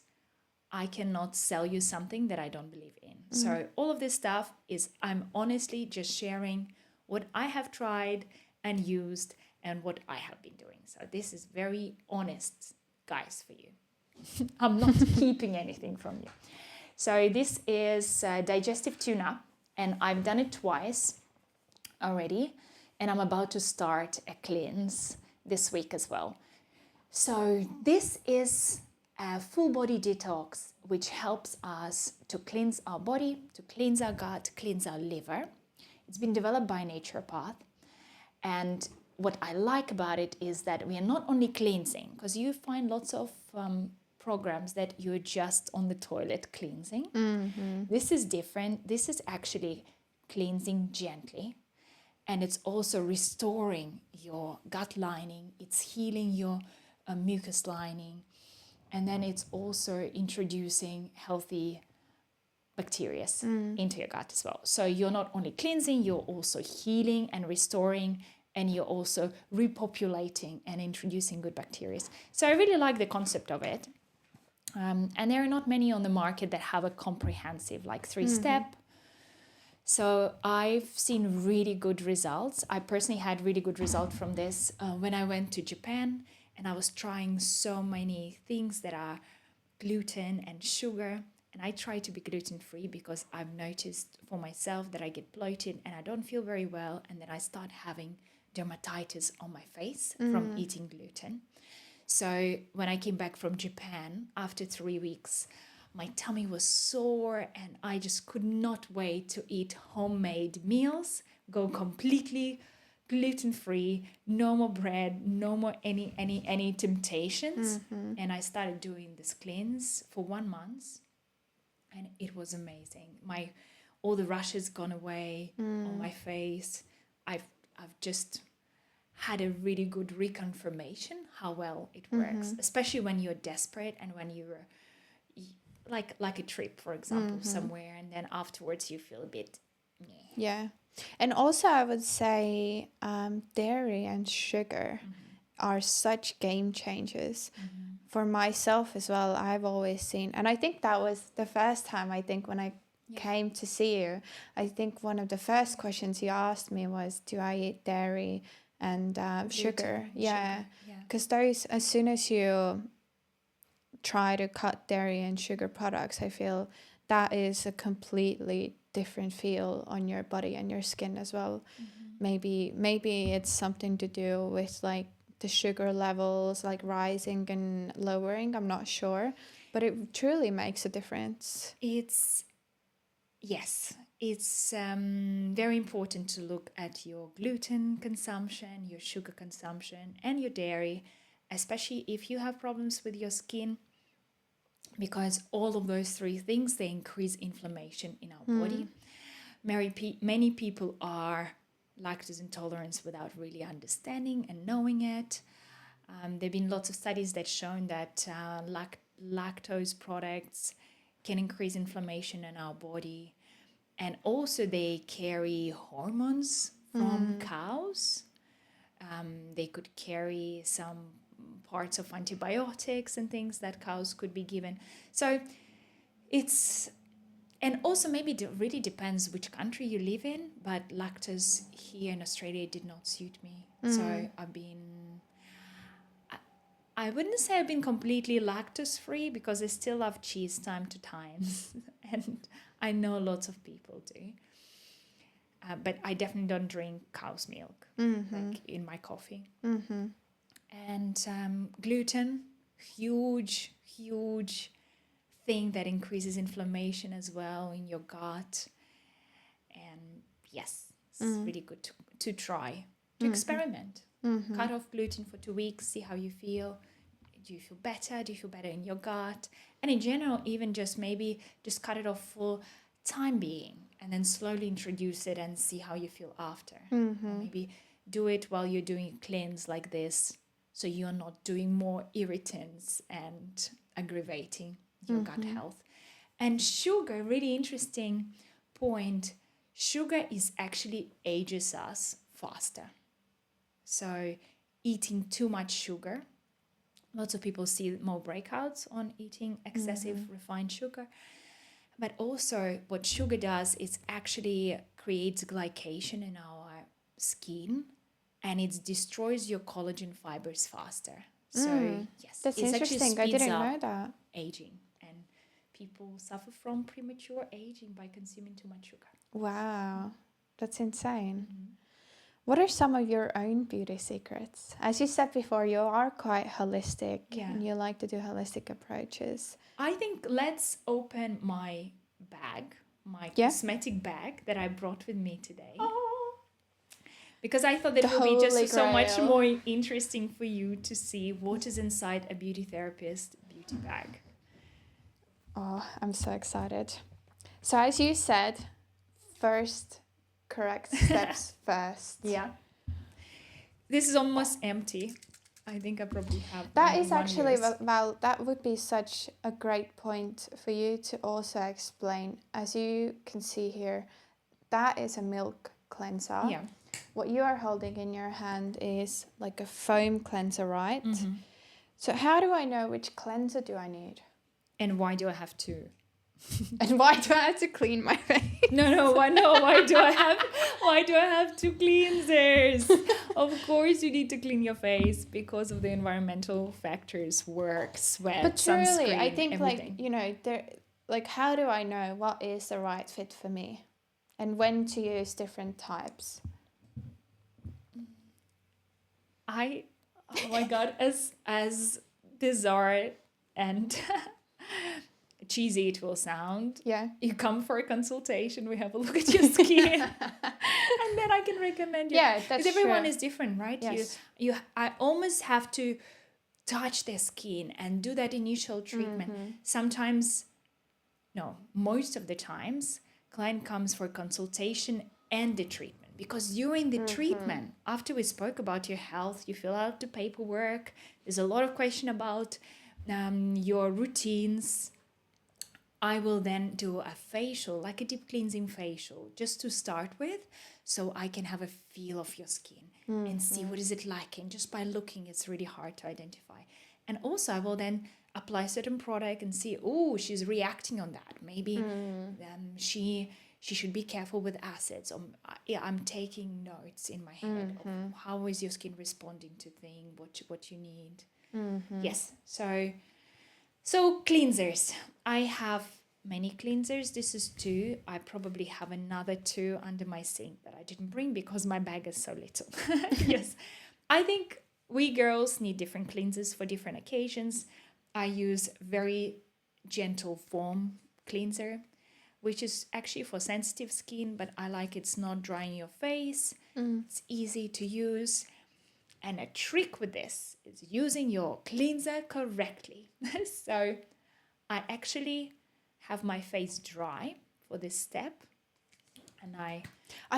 I cannot sell you something that I don't believe in. So all of this stuff is, I'm honestly just sharing what I have tried and used and what I have been doing. So this is very honest, guys, for you. I'm not keeping anything from you. So this is digestive tuna, and I've done it twice already, and I'm about to start a cleanse this week as well. So this is a full body detox, which helps us to cleanse our body, to cleanse our gut, cleanse our liver. It's been developed by a naturopath, and what I like about it is that we are not only cleansing, because you find lots of programs that you're just on the toilet cleansing. This is different. This is actually cleansing gently, and it's also restoring your gut lining. It's healing your mucus lining, and then it's also introducing healthy bacteria into your gut as well. So you're not only cleansing, you're also healing and restoring, and you're also repopulating and introducing good bacteria. So I really like the concept of it. And there are not many on the market that have a comprehensive, like 3-step. So I've seen really good results. I personally had really good results from this when I went to Japan, and I was trying so many things that are gluten and sugar. And I try to be gluten-free because I've noticed for myself that I get bloated and I don't feel very well. And then I start having dermatitis on my face from eating gluten. So when I came back from Japan after 3 weeks, my tummy was sore and I just could not wait to eat homemade meals, go completely gluten-free, no more bread, no more any temptations. And I started doing this cleanse for 1 month, and it was amazing. All the rashes gone away on my face. I've just had a really good reconfirmation how well it works, especially when you're desperate and when you're like a trip, for example, somewhere, and then afterwards you feel a bit meh. Yeah. And also I would say dairy and sugar are such game changers. For myself as well, I've always seen, and I think that was the first time, I think when I came to see you, I think one of the first questions you asked me was, do I eat dairy and sugar? Yeah. Because those, as soon as you try to cut dairy and sugar products, I feel that is a completely different feel on your body and your skin as well. Maybe it's something to do with like the sugar levels like rising and lowering. I'm not sure, but it truly makes a difference. Yes, it's very important to look at your gluten consumption, your sugar consumption, and your dairy, especially if you have problems with your skin, because all of those three things, they increase inflammation in our body. Many people are lactose intolerant without really understanding and knowing it. There have been lots of studies that shown that lactose products can increase inflammation in our body. And also they carry hormones from cows. They could carry some parts of antibiotics and things that cows could be given. So it's, and also maybe it really depends which country you live in, but lactose here in Australia did not suit me. So I wouldn't say I've been completely lactose free, because I still love cheese time to time. And I know lots of people do. But I definitely don't drink cow's milk like in my coffee. And gluten, huge thing that increases inflammation as well in your gut. And yes, it's really good to try, to experiment. Cut off gluten for 2 weeks, see how you feel. Do you feel better? Do you feel better in your gut? And in general, even just maybe just cut it off for time being, and then slowly introduce it and see how you feel after. Or maybe do it while you're doing a cleanse like this, so you're not doing more irritants and aggravating your gut health. And sugar, really interesting point, sugar is actually ages us faster. So eating too much sugar, lots of people see more breakouts on eating excessive refined sugar. But also what sugar does is actually creates glycation in our skin, and it destroys your collagen fibers faster. So yes, That's it actually interesting. I speeds didn't up know that. aging, and people suffer from premature aging by consuming too much sugar. Wow, that's insane. What are some of your own beauty secrets? As you said before, you are quite holistic and you like to do holistic approaches. I think let's open my bag, my cosmetic bag that I brought with me today. Because I thought that it would be just so much more interesting for you to see what is inside a beauty therapist beauty bag. Oh, I'm so excited. So as you said, first correct steps first. Yeah. This is almost empty. I think I probably have. That is actually, Val, that would be such a great point for you to also explain. As you can see here, that is a milk cleanser. Yeah. What you are holding in your hand is like a foam cleanser, right? So how do I know which cleanser do I need? And why do I have to? And why do I have to clean my face? Why do I have two cleansers? Of course you need to clean your face because of the environmental factors, work, sweat, but truly, sunscreen, I think everything. How do I know what is the right fit for me and when to use different types? Oh my God, as bizarre and cheesy it will sound. Yeah. You come for a consultation, we have a look at your skin, and then I can recommend you. Yeah, that's true. Everyone is different, right? Yes. I almost have to touch their skin and do that initial treatment. Sometimes, no, most of the times, client comes for consultation and the treatment. Because during the treatment, after we spoke about your health, you fill out the paperwork. There's a lot of question about your routines. I will then do a facial, like a deep cleansing facial, just to start with, so I can have a feel of your skin and see what is it like. And just by looking, it's really hard to identify. And also, I will then apply certain product and see, oh, she's reacting on that. Maybe she should be careful with acids. I'm taking notes in my head of how is your skin responding to things, what you need. Yes, so cleansers. I have many cleansers. This is 2. I probably have another 2 under my sink that I didn't bring because my bag is so little. Yes, I think we girls need different cleansers for different occasions. I use very gentle foam cleanser, which is actually for sensitive skin, but I like it's not drying your face. It's easy to use. And a trick with this is using your cleanser correctly. So I actually have my face dry for this step, and I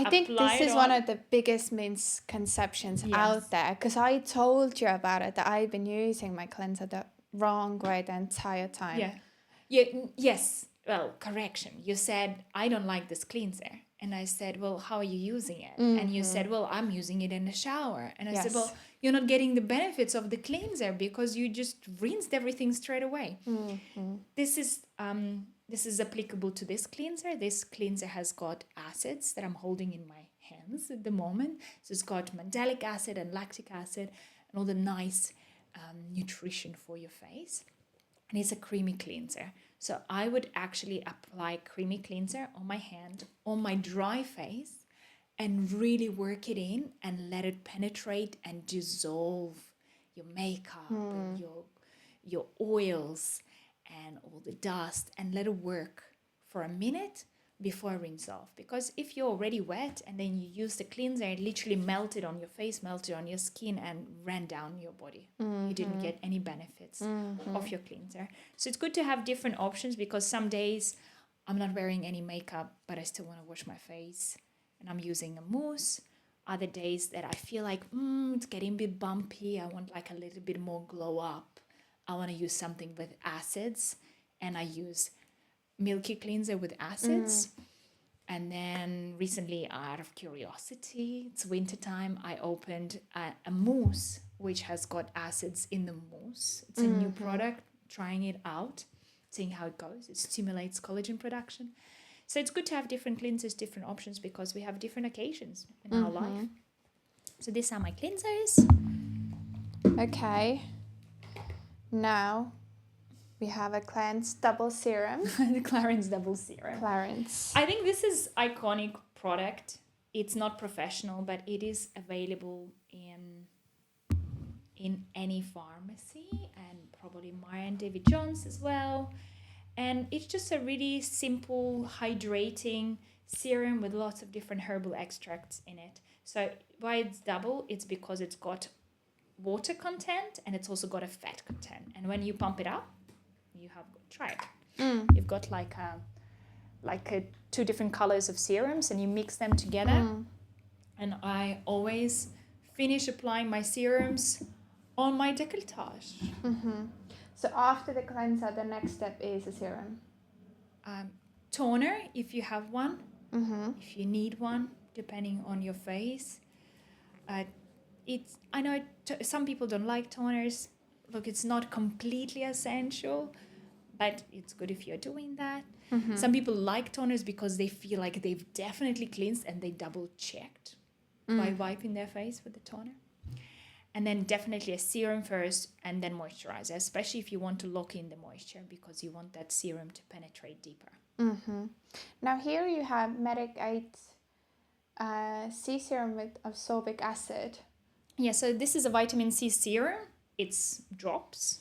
think apply this it is one on. of the biggest misconceptions Yes. out there, because I told you about it, that I've been using my cleanser the wrong way the entire time. Yes. Well, correction. You said, I don't like this cleanser. And I said, well, how are you using it? And you said, well, I'm using it in the shower. And I said, Yes. well, you're not getting the benefits of the cleanser because you just rinsed everything straight away. This is applicable to this cleanser. This cleanser has got acids that I'm holding in my hands at the moment. So it's got mandelic acid and lactic acid and all the nice nutrition for your face. And it's a creamy cleanser. So I would actually apply creamy cleanser on my hand, on my dry face, and really work it in and let it penetrate and dissolve your makeup and your oils and all the dust, and let it work for a minute before I rinse off. Because if you're already wet and then you use the cleanser, it literally melted on your face, melted on your skin, and ran down your body. You didn't get any benefits of your cleanser. So it's good to have different options, because some days I'm not wearing any makeup, but I still want to wash my face and I'm using a mousse. Other days that I feel like it's getting a bit bumpy, I want like a little bit more glow up, I want to use something with acids, and I use milky cleanser with acids. And then recently, out of curiosity, it's winter time, I opened a mousse which has got acids in the mousse. It's a new product, trying it out, seeing how it goes. It stimulates collagen production. So it's good to have different cleansers, different options, because we have different occasions in our life. So these are my cleansers. Okay. Now we have a Clarins double serum. The Clarins double serum. Clarins. I think this is iconic product. It's not professional, but it is available in any pharmacy, and probably Maya and David Jones as well. And it's just a really simple hydrating serum with lots of different herbal extracts in it. So why it's double, it's because it's got water content and it's also got a fat content. And when you pump it up, you have, try it. You've got like a two different colors of serums, and you mix them together. And I always finish applying my serums on my décolletage. So after the cleanser, the next step is a serum. Toner, if you have one, if you need one, depending on your face. I know some people don't like toners. Look, it's not completely essential, but it's good if you're doing that. Some people like toners because they feel like they've definitely cleansed and they double checked by wiping their face with the toner. And then definitely a serum first, and then moisturizer, especially if you want to lock in the moisture, because you want that serum to penetrate deeper. Now here you have Medic 8 C serum with ascorbic acid. Yeah, so this is a vitamin C serum. It's drops.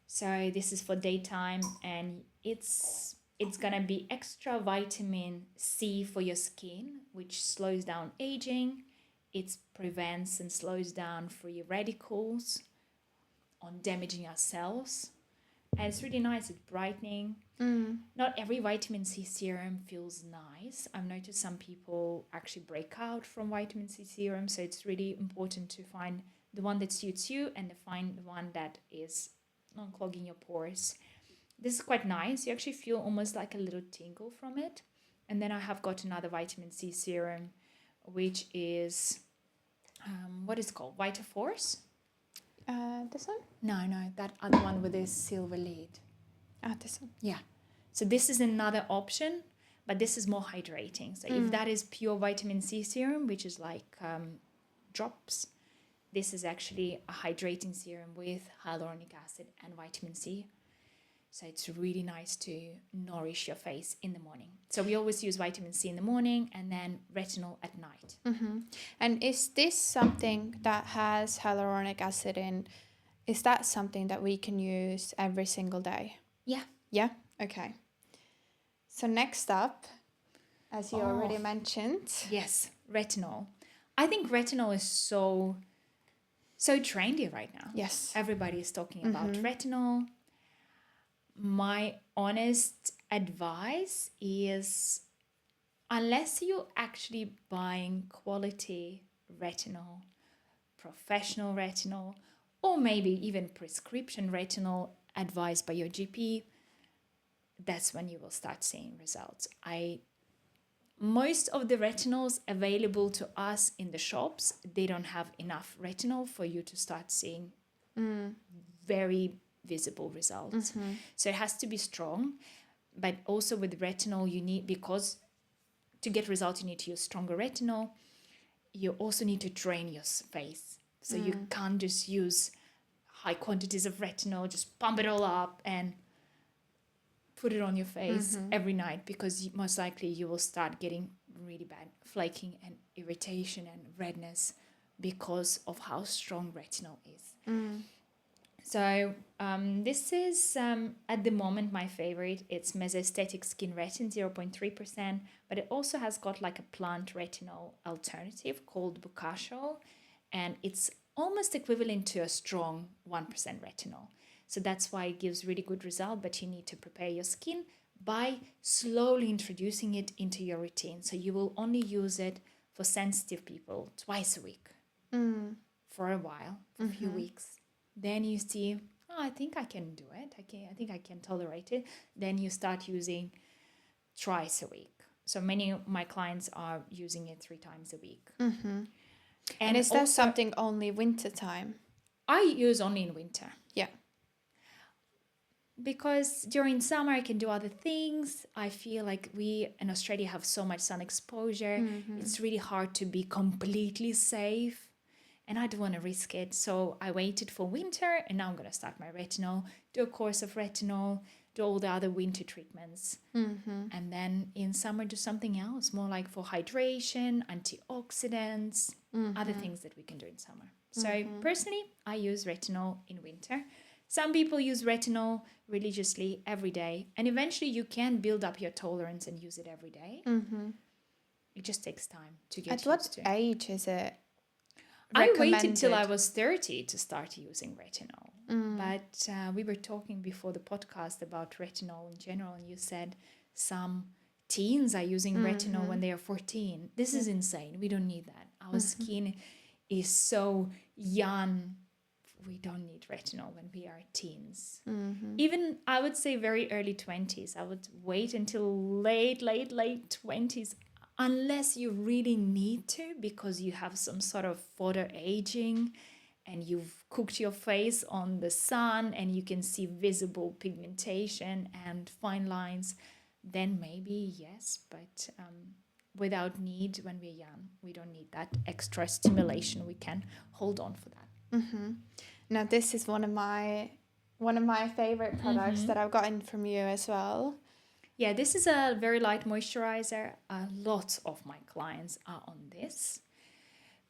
So this is for daytime, and it's gonna be extra vitamin C for your skin, which slows down aging. It prevents and slows down free radicals on damaging our cells. And it's really nice. It's brightening. Not every vitamin C serum feels nice. I've noticed some people actually break out from vitamin C serum. So it's really important to find the one that suits you and to find the one that is not clogging your pores. This is quite nice. You actually feel almost like a little tingle from it. And then I have got another vitamin C serum, which is, what is it called? Vitaforce? This one? No, that other one with this silver lid. This one. Yeah. So this is another option, but this is more hydrating. So if that is pure vitamin C serum, which is like drops, this is actually a hydrating serum with hyaluronic acid and vitamin C. So it's really nice to nourish your face in the morning. So we always use vitamin C in the morning and then retinol at night. And is this something that has hyaluronic acid in? Is that something that we can use every single day? Yeah. Yeah? Okay. So next up, as you already mentioned. Yes, retinol. I think retinol is so trendy right now. Yes. Everybody is talking about retinol. My honest advice is, unless you're actually buying quality retinol, professional retinol, or maybe even prescription retinol advised by your GP, that's when you will start seeing results. Most of the retinols available to us in the shops, they don't have enough retinol for you to start seeing very visible results. So it has to be strong, but also with retinol you need, because to get results you need to use stronger retinol. You also need to drain your face, so you can't just use high quantities of retinol, just pump it all up and put it on your face every night, because most likely you will start getting really bad flaking and irritation and redness because of how strong retinol is. So this is at the moment my favorite. It's Mesoaesthetic Skin Retin 0.3%, but it also has got like a plant retinol alternative called Boccaccio, and it's almost equivalent to a strong 1% retinol. So that's why it gives really good result, but you need to prepare your skin by slowly introducing it into your routine. So you will only use it for sensitive people twice a week for a while, for a few weeks. Then you see, I think I can do it. I think I can tolerate it. Then you start using twice a week. So many of my clients are using it 3 times a week. And is that something only winter time? I use only in winter. Yeah. Because during summer I can do other things. I feel like we in Australia have so much sun exposure. It's really hard to be completely safe. And I don't want to risk it. So I waited for winter, and now I'm going to start my retinol, do a course of retinol, do all the other winter treatments. And then in summer do something else, more like for hydration, antioxidants, other things that we can do in summer. So personally, I use retinol in winter. Some people use retinol religiously every day, and eventually you can build up your tolerance and use it every day. It just takes time to get used to. At what age is it I waited till I was 30 to start using retinol. But we were talking before the podcast about retinol in general, and you said some teens are using retinol when they are 14. This is insane. We don't need that. Our skin is so young. We don't need retinol when we are teens. Even, I would say, very early 20s. I would wait until late 20s, unless you really need to, because you have some sort of photo aging and you've cooked your face on the sun and you can see visible pigmentation and fine lines, then maybe yes. But without need, when we're young, we don't need that extra stimulation. We can hold on for that. Now this is one of my favorite products that I've gotten from you as well. Yeah, this is a very light moisturizer. A lot of my clients are on this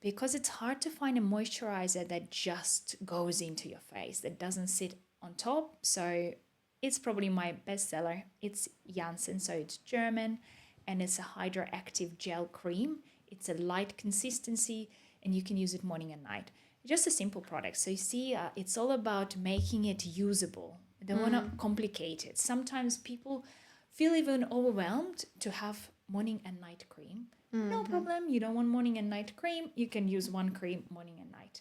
because it's hard to find a moisturizer that just goes into your face, that doesn't sit on top. So it's probably my bestseller. It's Janssen, so it's German, and it's a hydraactive gel cream. It's a light consistency, and you can use it morning and night. Just a simple product. So you see, it's all about making it usable. I don't want to complicate it. Sometimes people feel even overwhelmed to have morning and night cream. No problem. You don't want morning and night cream. You can use one cream morning and night.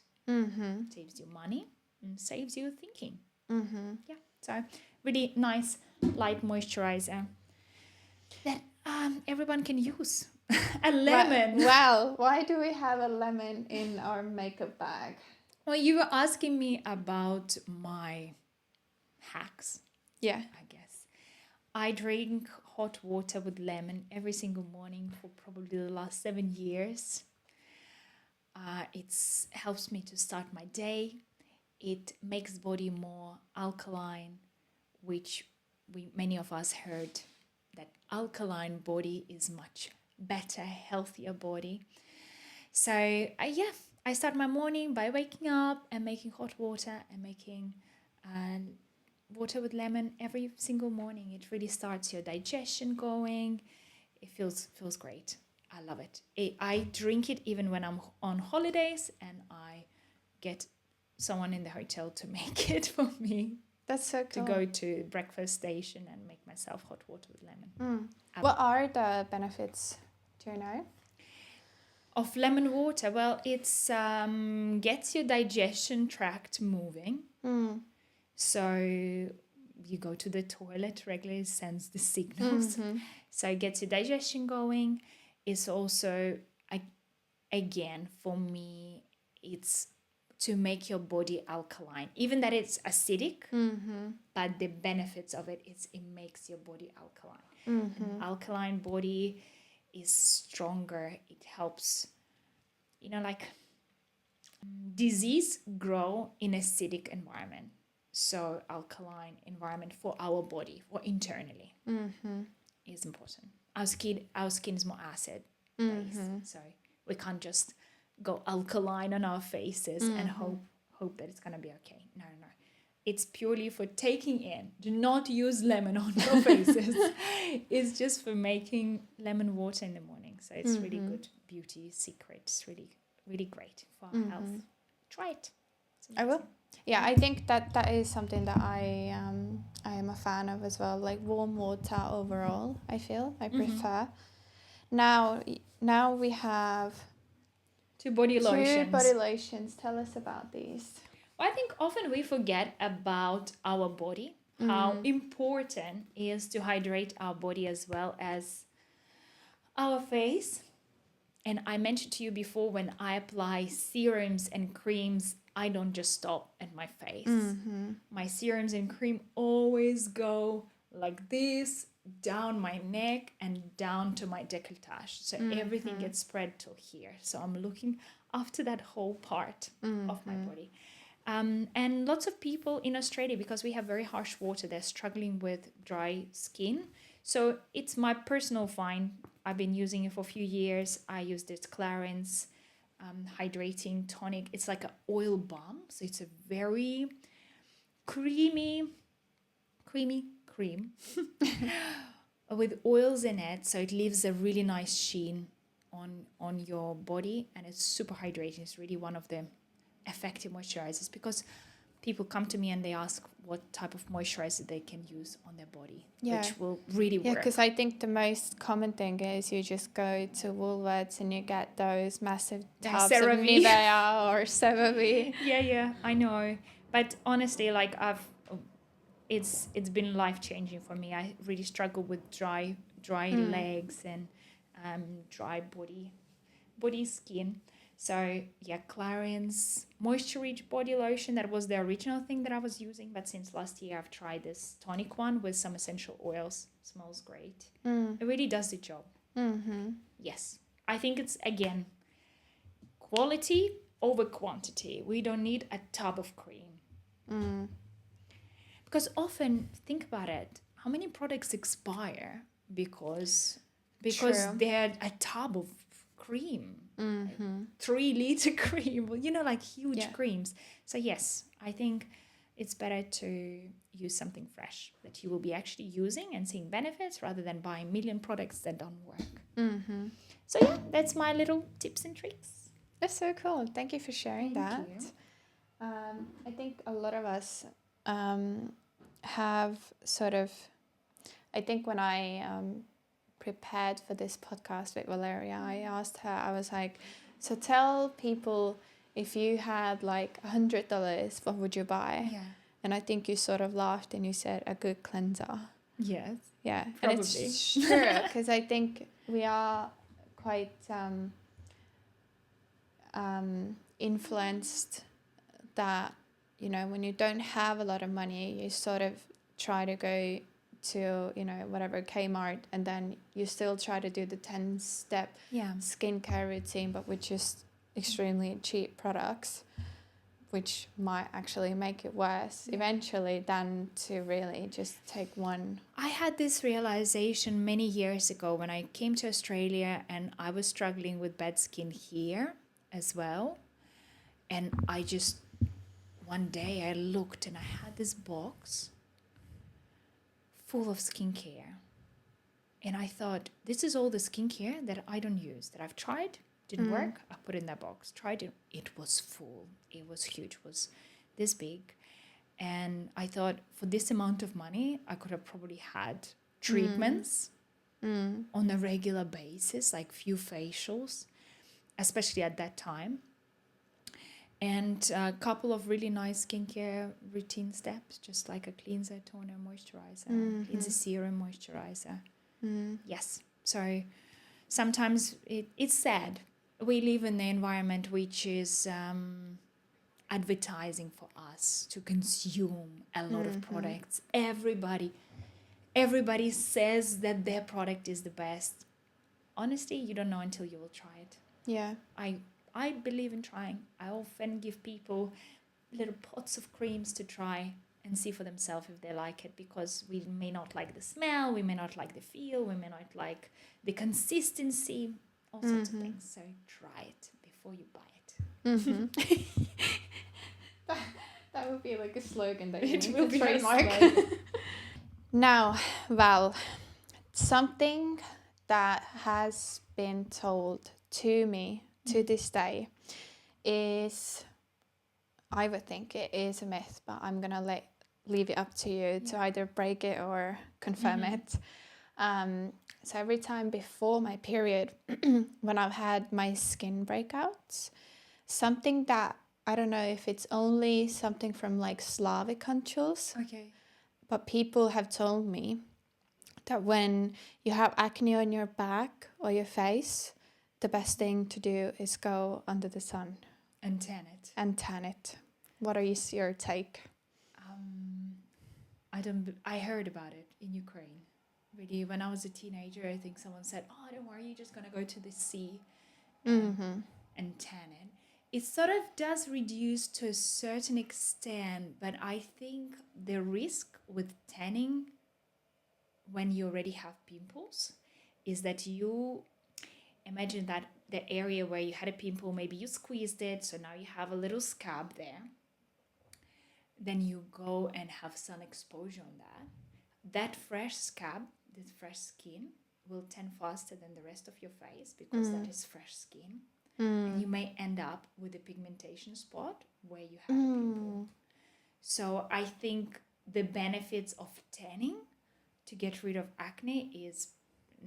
Saves you money and saves you thinking. Yeah. So really nice light moisturizer that everyone can use. A lemon. Well, why do we have a lemon in our makeup bag? Well, you were asking me about my hacks. Yeah. I guess. I drink hot water with lemon every single morning for probably the last 7 years. It helps me to start my day. It makes the body more alkaline, which many of us heard that alkaline body is much better, healthier body. So I start my morning by waking up and making hot water and making water with lemon every single morning. It really starts your digestion going. It feels great. I love it. I drink it even when I'm on holidays, and I get someone in the hotel to make it for me. That's so To cool. go to breakfast station and make myself hot water with lemon. What are the benefits? Do you know? Of lemon water, well, it's gets your digestion tract moving. So you go to the toilet regularly, sends the signals. So it gets your digestion going. It's also, again, for me, it's to make your body alkaline. Even that it's acidic, but the benefits of it is it makes your body alkaline. An alkaline body is stronger. It helps, disease grow in acidic environment. So alkaline environment for our body, or internally, is important. Our skin is more acid based, so we can't just go alkaline on our faces and hope that it's gonna be okay. No. It's purely for taking in. Do not use lemon on your faces. It's just for making lemon water in the morning. So it's really good beauty secret. It's really, really great for our health. Try it. I will. Yeah, I think that is something that I am a fan of as well. Like warm water overall, I prefer. Now we have Two body lotions. 2 body lotions. Tell us about these. Well, I think often we forget about our body, how important it is to hydrate our body as well as our face. And I mentioned to you before, when I apply serums and creams, I don't just stop at my face. My serums and cream always go like this, down my neck and down to my décolletage. So everything gets spread till here. So I'm looking after that whole part of my body. And lots of people in Australia, because we have very harsh water, they're struggling with dry skin. So it's my personal find. I've been using it for a few years. I use this Clarins hydrating tonic. It's like an oil balm. So it's a very creamy cream with oils in it. So it leaves a really nice sheen on your body, and it's super hydrating. It's really one of the effective moisturizers, because people come to me and they ask what type of moisturizer they can use on their body, which will really work. Yeah, because I think the most common thing is you just go to Woolworths and you get those massive tubs of CeraVe. Nivea or CeraVe. Yeah, I know. But honestly, like it's been life-changing for me. I really struggle with dry legs and dry body skin. So yeah, Clarins Moisture Rich Body Lotion, that was the original thing that I was using. But since last year, I've tried this tonic one with some essential oils. Smells great. It really does the job. Yes. I think it's, again, quality over quantity. We don't need a tub of cream. Because often, think about it, how many products expire because True. they're a tub of cream. 3-liter cream, like huge creams. So yes, I think it's better to use something fresh that you will be actually using and seeing benefits, rather than buying a million products that don't work. So yeah, that's my little tips and tricks. That's so cool. Thank you for sharing that. Thank you. I think a lot of us have sort of, I think when I prepared for this podcast with Valeriya, I asked her, I was like, so tell people, if you had like $100, what would you buy? Yeah. And I think you sort of laughed and you said a good cleanser. Yes. Yeah. Probably. And it's true, because I think we are quite influenced that, when you don't have a lot of money, you sort of try to go to, whatever, Kmart, and then you still try to do the 10-step skincare routine, but with just extremely cheap products. which might actually make it worse eventually than to really just take one. I had this realization many years ago when I came to Australia and I was struggling with bad skin here as well. And I just, one day I looked and I had this box full of skincare. And I thought, this is all the skincare that I don't use, that I've tried, didn't work. I put it in that box, tried it. It was full. It was huge. It was this big. And I thought, for this amount of money, I could have probably had treatments on a regular basis, like few facials, especially at that time. And a couple of really nice skincare routine steps, just like a cleanser, toner, moisturizer, cleanser, serum, moisturizer. Yes. So sometimes it's sad. We live in the environment which is advertising for us to consume a lot of products. Everybody says that their product is the best. Honestly, you don't know until you will try it. Yeah. I believe in trying. I often give people little pots of creams to try and see for themselves if they like it, because we may not like the smell, we may not like the feel, we may not like the consistency, all sorts of things. So try it before you buy it. That would be like a slogan that It will be a trademark. slogan. Now, Val, something that has been told to me to this day is, I would think it is a myth, but I'm going to leave it up to you to either break it or confirm it. So every time before my period, when I've had my skin breakouts, something that, I don't know if it's only something from like Slavic countries, Okay. but people have told me that when you have acne on your back or your face, the best thing to do is go under the sun And tan it. and tan it. What is your take? I heard about it in Ukraine. Really, when I was a teenager, I think someone said, "Oh, don't worry, you're just gonna go to the sea and tan it." It sort of does reduce to a certain extent, but I think the risk with tanning when you already have pimples is that you imagine that the area where you had a pimple, maybe you squeezed it, so now you have a little scab there. Then you go and have sun exposure on that. That fresh scab, this fresh skin, will tan faster than the rest of your face because that is fresh skin. And you may end up with a pigmentation spot where you have a pimple. So I think the benefits of tanning to get rid of acne is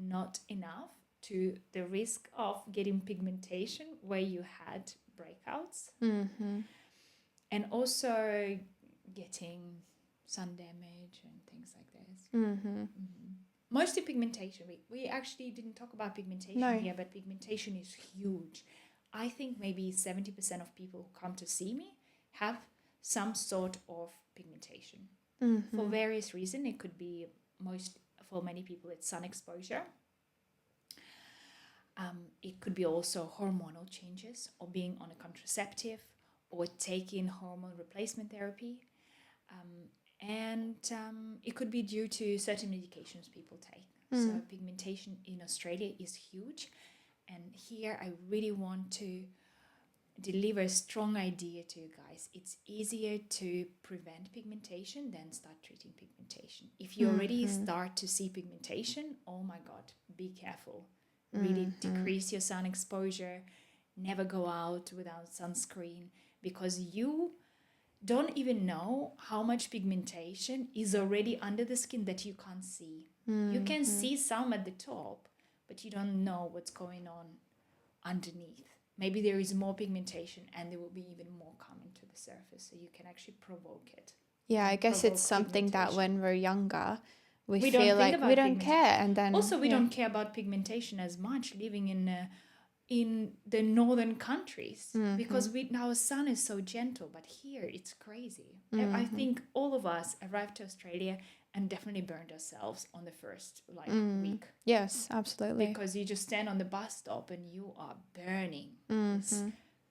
not enough to the risk of getting pigmentation where you had breakouts. And also getting sun damage and things like this. Mostly pigmentation. We actually didn't talk about pigmentation here, but pigmentation is huge. I think maybe 70% of people who come to see me have some sort of pigmentation. For various reasons. It could be, for many people, it's sun exposure. It could be also hormonal changes, or being on a contraceptive, or taking hormone replacement therapy. And it could be due to certain medications people take. So pigmentation in Australia is huge. And here I really want to deliver a strong idea to you guys. It's easier to prevent pigmentation than start treating pigmentation. If you already start to see pigmentation, oh my God, be careful. Really decrease your sun exposure. Never go out without sunscreen, because you don't even know how much pigmentation is already under the skin that you can't see. You can see some at the top, but you don't know what's going on underneath. Maybe there is more pigmentation and there will be even more coming to the surface, so you can actually provoke it. Yeah, I guess it's something that when we're younger, we don't feel think like about we don't pigmentation. care. And then Also, we don't care about pigmentation as much living in the northern countries, because our sun is so gentle, but here it's crazy. I think all of us arrived to Australia and definitely burned ourselves on the first week. Yes, absolutely. Because you just stand on the bus stop and you are burning.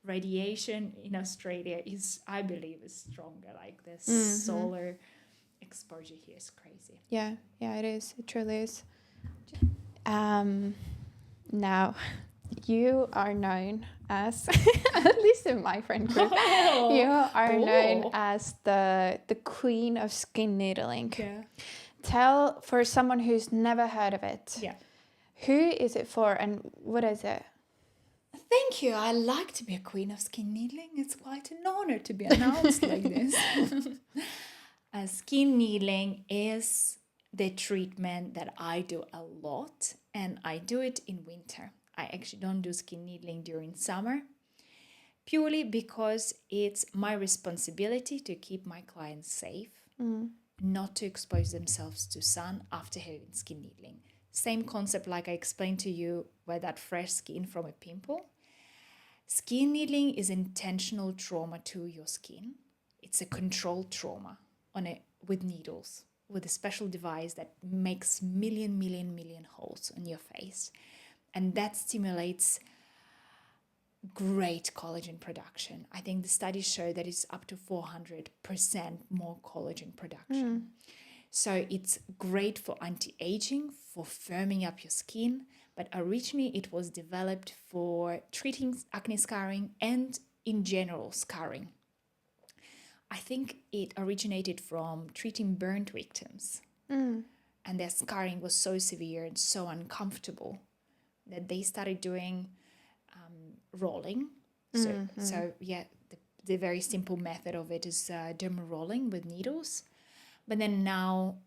radiation in Australia is, I believe, is stronger. Like the solar exposure here is crazy. Yeah, it is. It truly is. Now, you are known as, at least in my friend group, you are known as the queen of skin needling. Yeah. Tell, for someone who's never heard of it, Yeah. who is it for and what is it? Thank you. I like to be a queen of skin needling. It's quite an honor to be announced like this. Skin needling is the treatment that I do a lot, and I do it in winter. I actually don't do skin needling during summer, purely because it's my responsibility to keep my clients safe, not to expose themselves to sun after having skin needling. Same concept like I explained to you with that fresh skin from a pimple. Skin needling is intentional trauma to your skin. It's a controlled trauma with needles, with a special device that makes million holes on your face. And that stimulates great collagen production. I think the studies show that it's up to 400% more collagen production. So it's great for anti-aging, for firming up your skin, but originally it was developed for treating acne scarring and in general scarring. I think it originated from treating burnt victims. And their scarring was so severe and so uncomfortable that they started doing rolling. So yeah, the very simple method of it is dermal rolling with needles. But then now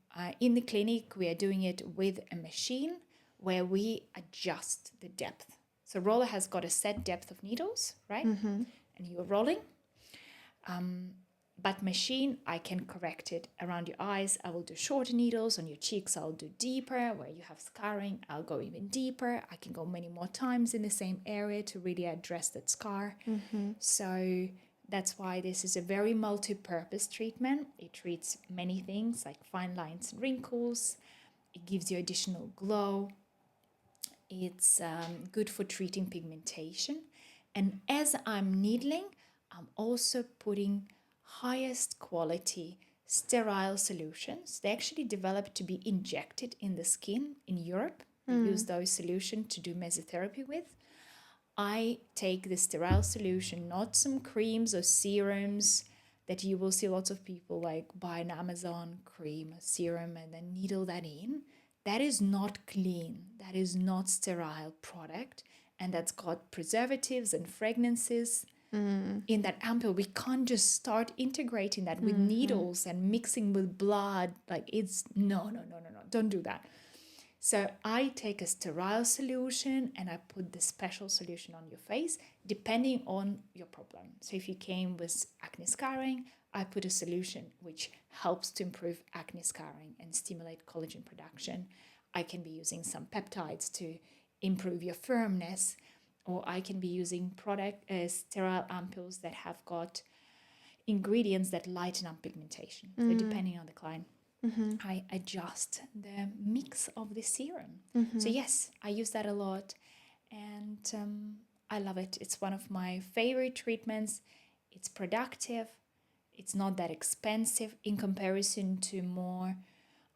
in the clinic, we are doing it with a machine where we adjust the depth. So roller has got a set depth of needles, right? And you're rolling. But machine, I can correct it around your eyes. I will do shorter needles. On your cheeks, I'll do deeper. Where you have scarring, I'll go even deeper. I can go many more times in the same area to really address that scar. So that's why this is a very multi-purpose treatment. It treats many things like fine lines and wrinkles. It gives you additional glow. It's good for treating pigmentation. And as I'm needling, I'm also putting highest quality sterile solutions. They actually developed to be injected in the skin in Europe. They use those solutions to do mesotherapy with. I take the sterile solution, not some creams or serums that you will see lots of people like buy an Amazon cream, a serum, and then needle that in. That is not clean. That is not sterile product. And that's got preservatives and fragrances in that ampoule. We can't just start integrating that with needles and mixing with blood. Like it's no, don't do that. So I take a sterile solution and I put the special solution on your face depending on your problem. So if you came with acne scarring, I put a solution which helps to improve acne scarring and stimulate collagen production. I can be using some peptides to improve your firmness, or I can be using sterile ampoules that have got ingredients that lighten up pigmentation. So depending on the client, I adjust the mix of the serum. So yes, I use that a lot, and I love it. It's one of my favorite treatments. It's productive. It's not that expensive in comparison to more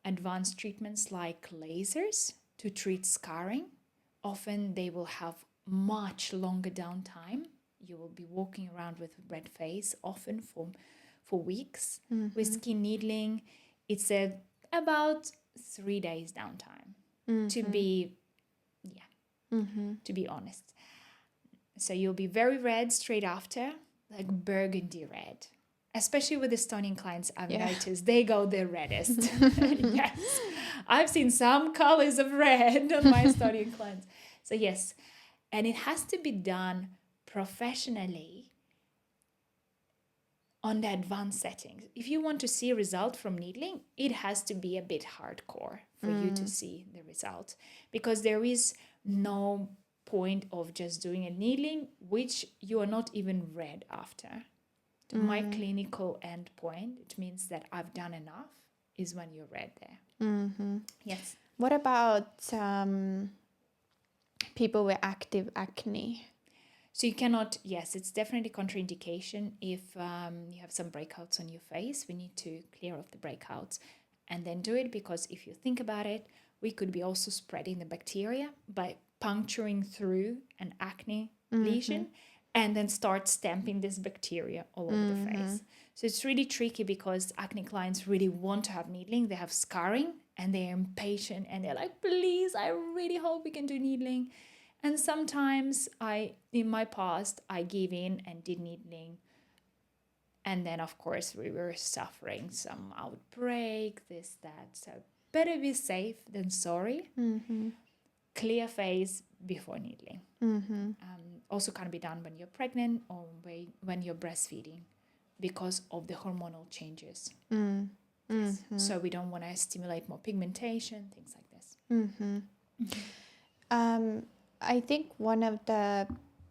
advanced treatments like lasers to treat scarring. Often they will have much longer downtime. You will be walking around with a red face, often for weeks. With skin needling, it's about 3 days downtime, to be honest. So you'll be very red straight after, like burgundy red. Especially with the Estonian clients, I've noticed they go the reddest. Yes, I've seen some colors of red on my Estonian clients. So yes, and it has to be done professionally on the advanced settings. If you want to see a result from needling, it has to be a bit hardcore for you to see the result, because there is no point of just doing a needling which you are not even red after. My clinical endpoint, it means that I've done enough, is when you're red there. Yes. What about people with active acne? So you cannot, yes, it's definitely contraindication if you have some breakouts on your face. We need to clear off the breakouts and then do it, because if you think about it, we could be also spreading the bacteria by puncturing through an acne lesion and then start stamping this bacteria all over the face. So it's really tricky because acne clients really want to have needling. They have scarring and they're impatient and they're like, please, I really hope we can do needling. And sometimes in my past, I gave in and did needling. And then, of course, we were suffering some outbreak, this, that. So better be safe than sorry. Clear face before needling. Also can be done when you're pregnant or when you're breastfeeding because of the hormonal changes. Yes. So we don't want to stimulate more pigmentation, things like this. I think one of the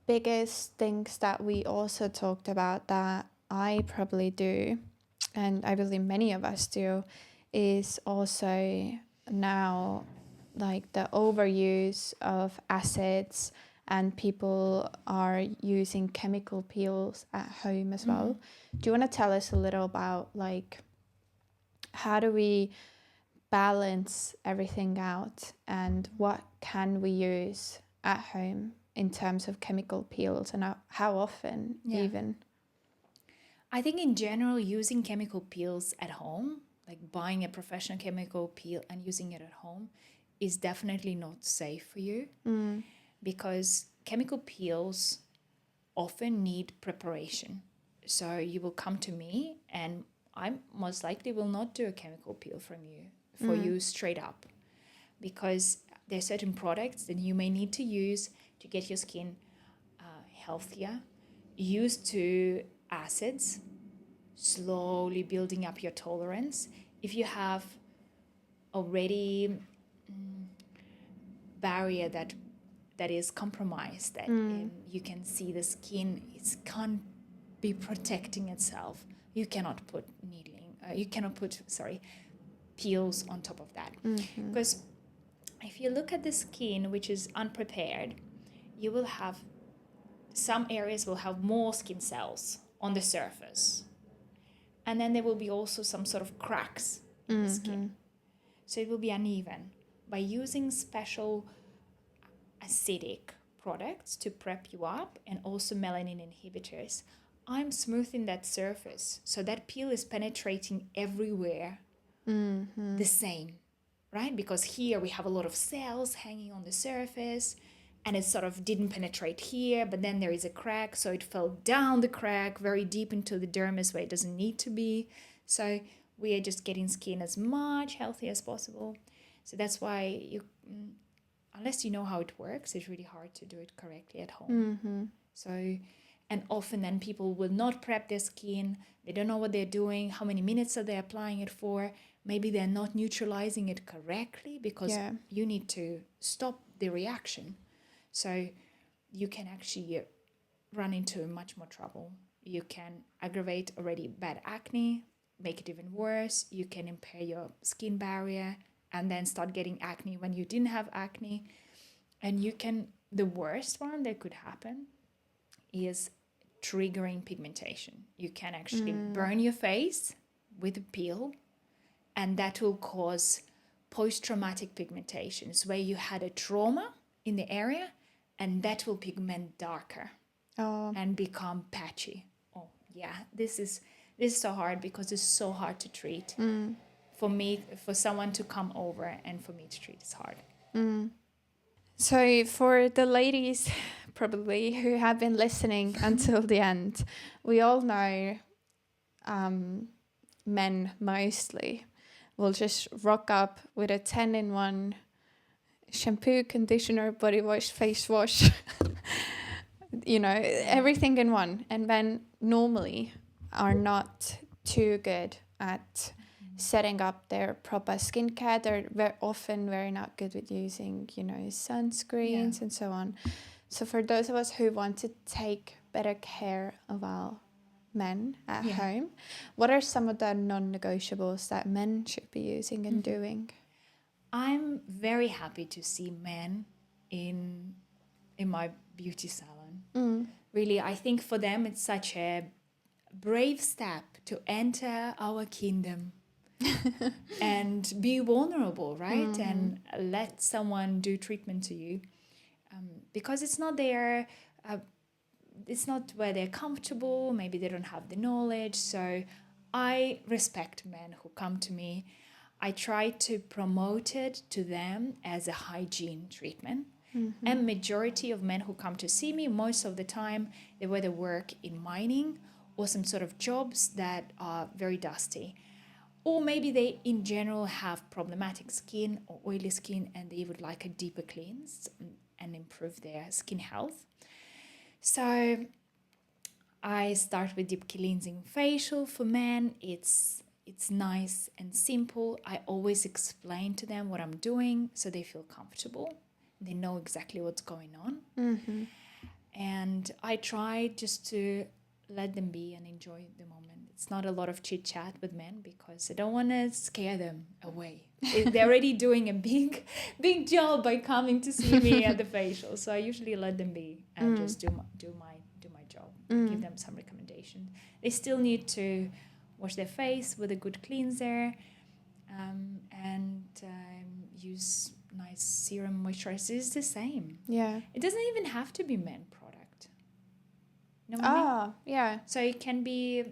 biggest things that we also talked about that I probably do, and I believe many of us do, is also now like the overuse of acids, and people are using chemical peels at home as well. Do you want to tell us a little about like how do we balance everything out and what can we use at home in terms of chemical peels, and how often even? I think in general, using chemical peels at home, like buying a professional chemical peel and using it at home, is definitely not safe for you because chemical peels often need preparation. So you will come to me and I most likely will not do a chemical peel for you straight up, because there are certain products that you may need to use to get your skin healthier, used to acids, slowly building up your tolerance. If you have already barrier that is compromised, that you can see the skin, it can't be protecting itself, you cannot put peels on top of that. Because if you look at the skin which is unprepared, you will have some areas will have more skin cells on the surface, and then there will be also some sort of cracks in the skin, so it will be uneven. By using special acidic products to prep you up and also melanin inhibitors, I'm smoothing that surface so that peel is penetrating everywhere the same, right? Because here we have a lot of cells hanging on the surface and it sort of didn't penetrate here, but then there is a crack, so it fell down the crack very deep into the dermis where it doesn't need to be. So we are just getting skin as much healthy as possible. So that's why unless you know how it works, it's really hard to do it correctly at home. So, and often then people will not prep their skin. They don't know what they're doing, how many minutes are they applying it for. Maybe they're not neutralizing it correctly because you need to stop the reaction. So you can actually run into much more trouble. You can aggravate already bad acne, make it even worse. You can impair your skin barrier and then start getting acne when you didn't have acne. And the worst one that could happen is triggering pigmentation. You can actually burn your face with a peel, and that will cause post-traumatic pigmentations where you had a trauma in the area, and that will pigment darker and become patchy. Oh yeah, this is so hard because it's so hard to treat. For someone to come over and for me to treat, it's hard. So for the ladies probably who have been listening until the end, we all know men mostly will just rock up with a 10-in-1 shampoo, conditioner, body wash, face wash, everything in one. And men normally are not too good at setting up their proper skincare. They're often very not good with using, sunscreens and so on. So for those of us who want to take better care of our men at home, what are some of the non-negotiables that men should be using and doing? I'm very happy to see men in my beauty salon. Really, I think for them it's such a brave step to enter our kingdom and be vulnerable, right? And let someone do treatment to you, because it's not their, it's not where they're comfortable. Maybe they don't have the knowledge. So I respect men who come to me. I try to promote it to them as a hygiene treatment. And majority of men who come to see me, most of the time, they whether work in mining or some sort of jobs that are very dusty. Or maybe they in general have problematic skin or oily skin and they would like a deeper cleanse and improve their skin health. So I start with deep cleansing facial for men. It's nice and simple. I always explain to them what I'm doing so they feel comfortable. They know exactly what's going on. And I try just to let them be and enjoy the moment. It's not a lot of chit chat with men because I don't want to scare them away. They're already doing a big job by coming to see me at the facial. So I usually let them be and just do my job. Give them some recommendation. They still need to wash their face with a good cleanser, and use nice serum moisturizer. It's the same. Yeah. It doesn't even have to be men product. You know what I mean? Yeah. So it can be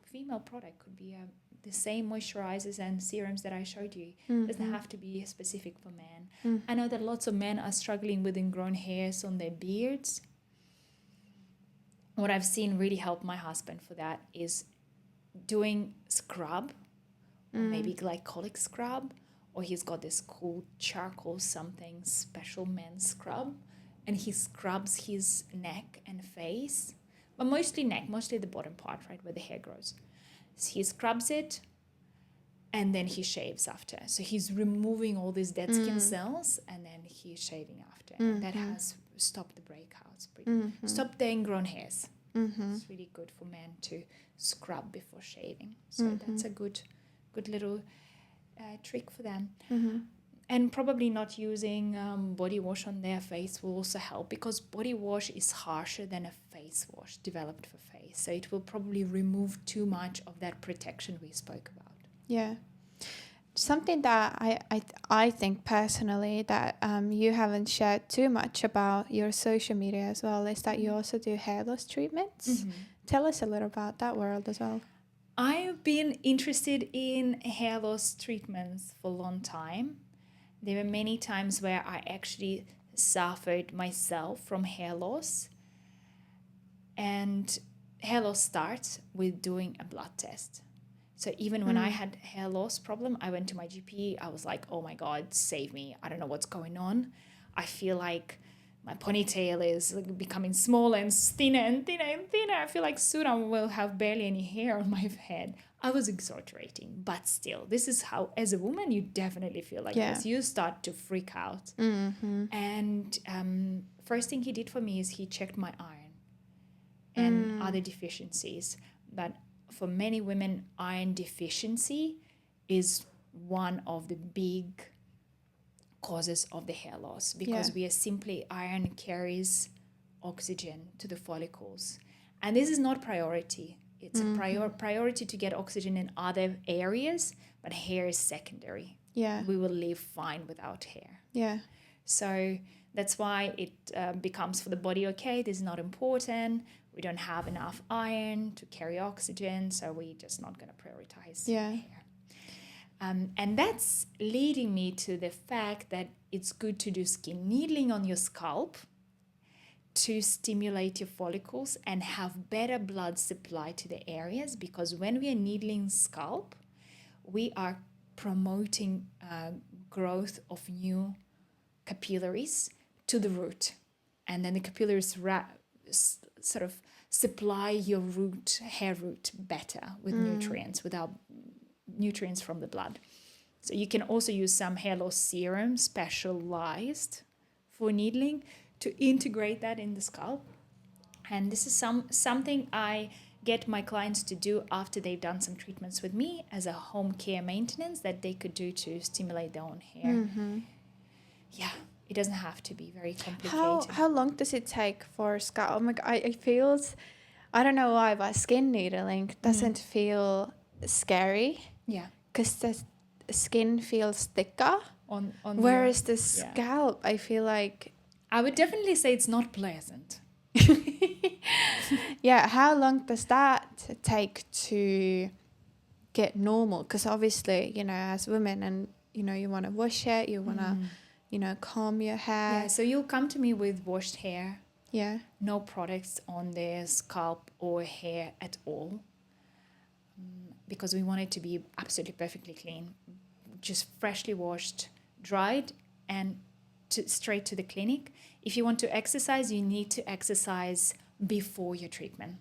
female product, could be the same moisturizers and serums that I showed you. It doesn't have to be specific for men. I know that lots of men are struggling with ingrown hairs on their beards. What I've seen really help my husband for that is doing scrub, or maybe glycolic scrub, or he's got this cool charcoal something special men's scrub, and he scrubs his neck and face, but mostly neck, mostly the bottom part, right, where the hair grows. So he scrubs it, and then he shaves after. So he's removing all these dead skin cells, and then he's shaving after. And that has stopped the breakouts, stopped the ingrown hairs. It's really good for men to scrub before shaving. So that's a good little trick for them. And probably not using body wash on their face will also help, because body wash is harsher than a face wash developed for face. So it will probably remove too much of that protection we spoke about. Yeah. Something that I think personally that you haven't shared too much about your social media as well is that you also do hair loss treatments. Tell us a little about that world as well. I've been interested in hair loss treatments for a long time. There were many times where I actually suffered myself from hair loss. And hair loss starts with doing a blood test. So even when I had hair loss problem, I went to my GP. I was like, oh my God, save me. I don't know what's going on. I feel like my ponytail is becoming smaller and thinner and thinner and thinner. I feel like soon I will have barely any hair on my head. I was exaggerating, but still, this is how, as a woman, you definitely feel like this. You start to freak out. And first thing he did for me is he checked my iron and other deficiencies. But for many women, iron deficiency is one of the big causes of the hair loss, because we are simply, iron carries oxygen to the follicles. And this is not priority. It's a priority to get oxygen in other areas, but hair is secondary. We will live fine without hair. So that's why it becomes for the body, okay, this is not important. We don't have enough iron to carry oxygen, so we're just not going to prioritize hair. And that's leading me to the fact that it's good to do skin needling on your scalp to stimulate your follicles and have better blood supply to the areas, because when we are needling scalp, we are promoting growth of new capillaries to the root. And then the capillaries sort of supply your hair root better with nutrients, without nutrients from the blood. So you can also use some hair loss serum specialized for needling to integrate that in the scalp. And this is something I get my clients to do after they've done some treatments with me as a home care maintenance that they could do to stimulate their own hair. It doesn't have to be very How complicated. how long does it take for scalp? Oh my God, it feels, I don't know why, but skin needling doesn't feel scary Yeah. because the skin feels thicker. On Whereas the yeah. scalp, I feel like, I would definitely say it's not pleasant. yeah, how long does that take to get normal? Because obviously, you know, as women, and you know, you want to wash it, you want to, you know, comb your hair. Yeah, so you'll come to me with washed hair, Yeah. no products on their scalp or hair at all, because we want it to be absolutely perfectly clean, just freshly washed, dried, and straight to the clinic. If you want to exercise, you need to exercise before your treatment.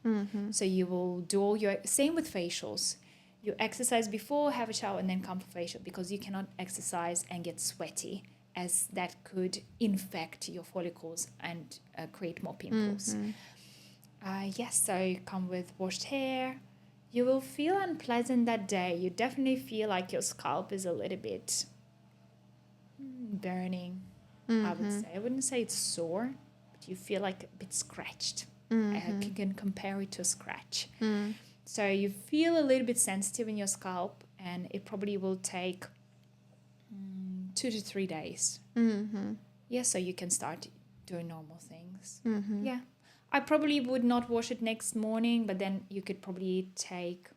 So you will do all your, same with facials. You exercise before, have a shower, and then come for facial, because you cannot exercise and get sweaty, as that could infect your follicles and create more pimples. Yes, so come with washed hair. You will feel unpleasant that day. You definitely feel like your scalp is a little bit burning, I would say. I wouldn't say it's sore, but you feel like a bit scratched. I can compare it to a scratch. So you feel a little bit sensitive in your scalp, and it probably will take 2 to 3 days. Yeah, so you can start doing normal things. Yeah. I probably would not wash it next morning, but then you could probably take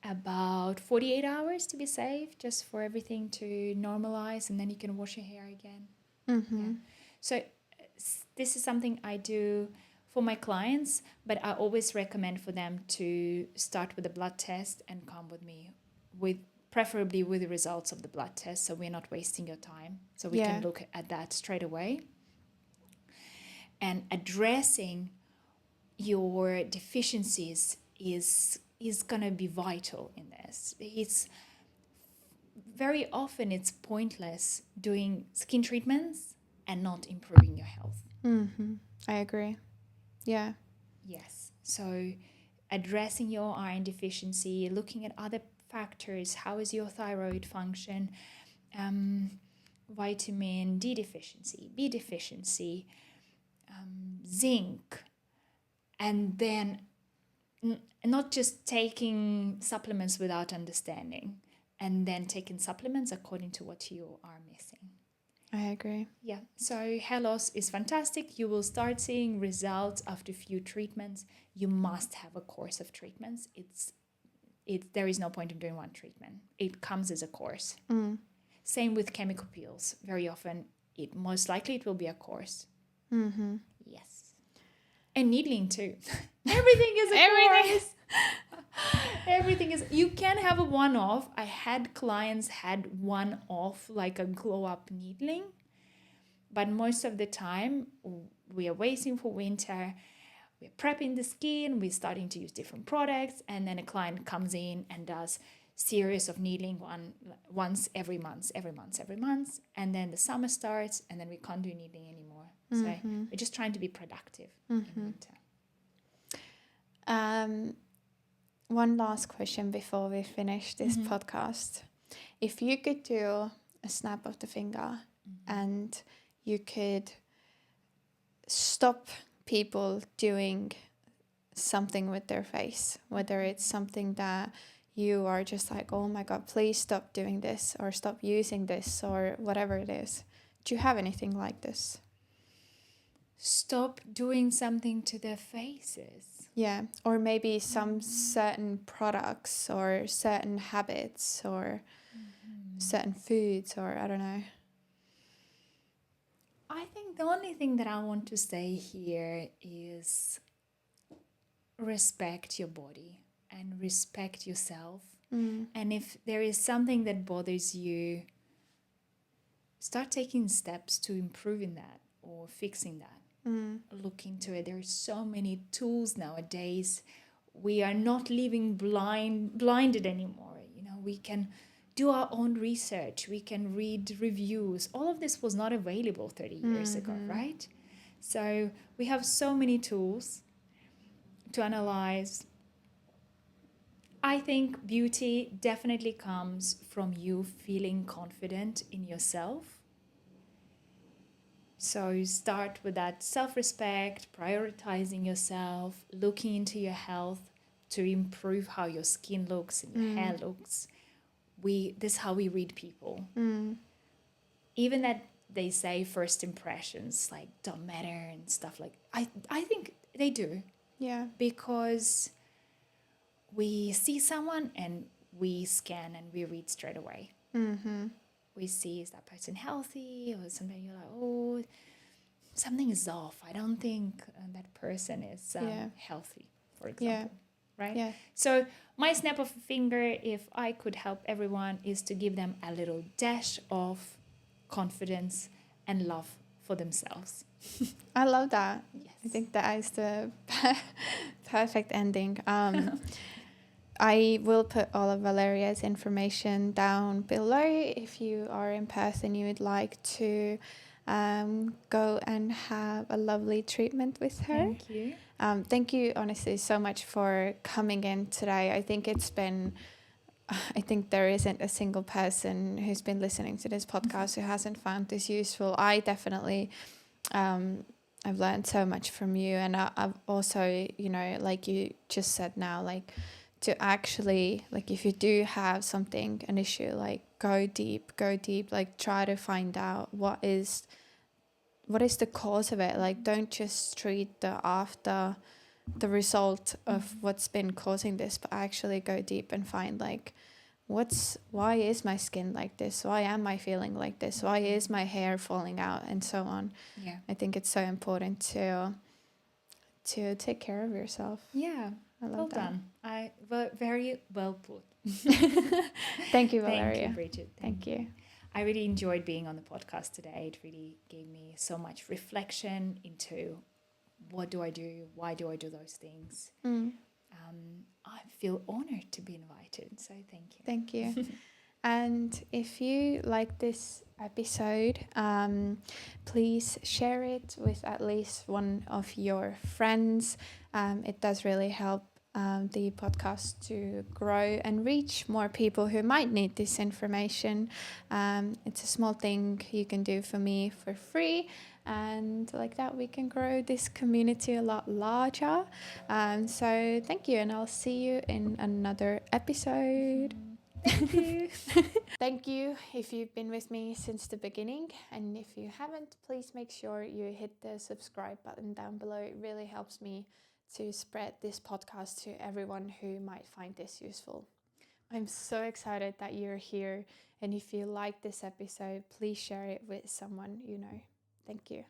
about 48 hours to be safe, just for everything to normalize, and then you can wash your hair again. Yeah. So this is something I do for my clients, but I always recommend for them to start with a blood test and come with me, with preferably with the results of the blood test, so we're not wasting your time. So we can look at that straight away. And addressing your deficiencies is going to be vital in this. It's very often it's pointless doing skin treatments and not improving your health. I agree. Yeah. Yes. So addressing your iron deficiency, looking at other factors, how is your thyroid function, vitamin D deficiency, B deficiency, zinc, and then not just taking supplements without understanding, and then taking supplements according to what you are missing. I agree. Yeah, so hair loss is fantastic. You will start seeing results after a few treatments. You must have a course of treatments. There is no point in doing one treatment. It comes as a course. Same with chemical peels. Very often, most likely it will be a course. Yes. And needling too. Everything is a course. Everything is. You can have a one-off. I had clients had one-off, like a glow-up needling. But most of the time, we are waiting for winter. We're prepping the skin. We're starting to use different products. And then a client comes in and does series of needling once every month. And then the summer starts, and then we can't do needling anymore. So we're just trying to be productive in winter. One last question before we finish this podcast. If you could do a snap of the finger and you could stop people doing something with their face, whether it's something that you are just like, oh my God, please stop doing this, or stop using this, or whatever it is. Do you have anything like this? Stop doing something to their faces. Yeah, or maybe some certain products or certain habits or certain foods, or I don't know. I think the only thing that I want to say here is respect your body and respect yourself. And if there is something that bothers you, start taking steps to improving that or fixing that. Look into it. There are so many tools nowadays. We are not living blinded anymore. You know, we can do our own research. We can read reviews. All of this was not available 30 years ago, right? So we have so many tools to analyze I think beauty definitely comes from you feeling confident in yourself. So start with that self-respect, prioritizing yourself, looking into your health to improve how your skin looks and your hair looks. This is how we read people. Even that they say first impressions like don't matter and stuff like I think they do, Yeah. because we see someone and we scan and we read straight away. We see, is that person healthy, or sometimes you're like, oh, something is off. I don't think that person is Yeah. healthy, for Yeah. example. Right? Yeah. So my snap of a finger, if I could help everyone, is to give them a little dash of confidence and love for themselves. I love that. Yes. I think that is the perfect ending. I will put all of Valeria's information down below if you are in Perth and you would like to go and have a lovely treatment with her. Thank you. Thank you, honestly, so much for coming in today. I think there isn't a single person who's been listening to this podcast who hasn't found this useful. I definitely, I've learned so much from you. And I've also, like you just said now, like to actually, like if you do have an issue, like go deep, like try to find out what is the cause of it. Like don't just treat the result of what's been causing this, but actually go deep and find like why is my skin like this? Why am I feeling like this? Why is my hair falling out, and so on? Yeah. I think it's so important to take care of yourself. Yeah. I love Well that. done. Very well put. Thank you, Valeria. Thank you, Bridget. Thank you. I really enjoyed being on the podcast today. It really gave me so much reflection into what do I do? Why do I do those things? I feel honored to be invited. So thank you. Thank you. And if you like this episode, please share it with at least one of your friends. It does really help the podcast to grow and reach more people who might need this information. It's a small thing you can do for me for free. And like that, we can grow this community a lot larger. So thank you, and I'll see you in another episode. Thank you. Thank you if you've been with me since the beginning, and if you haven't, please make sure you hit the subscribe button down below. It really helps me to spread this podcast to everyone who might find this useful. I'm so excited that you're here, and if you like this episode, please share it with someone you know. Thank you.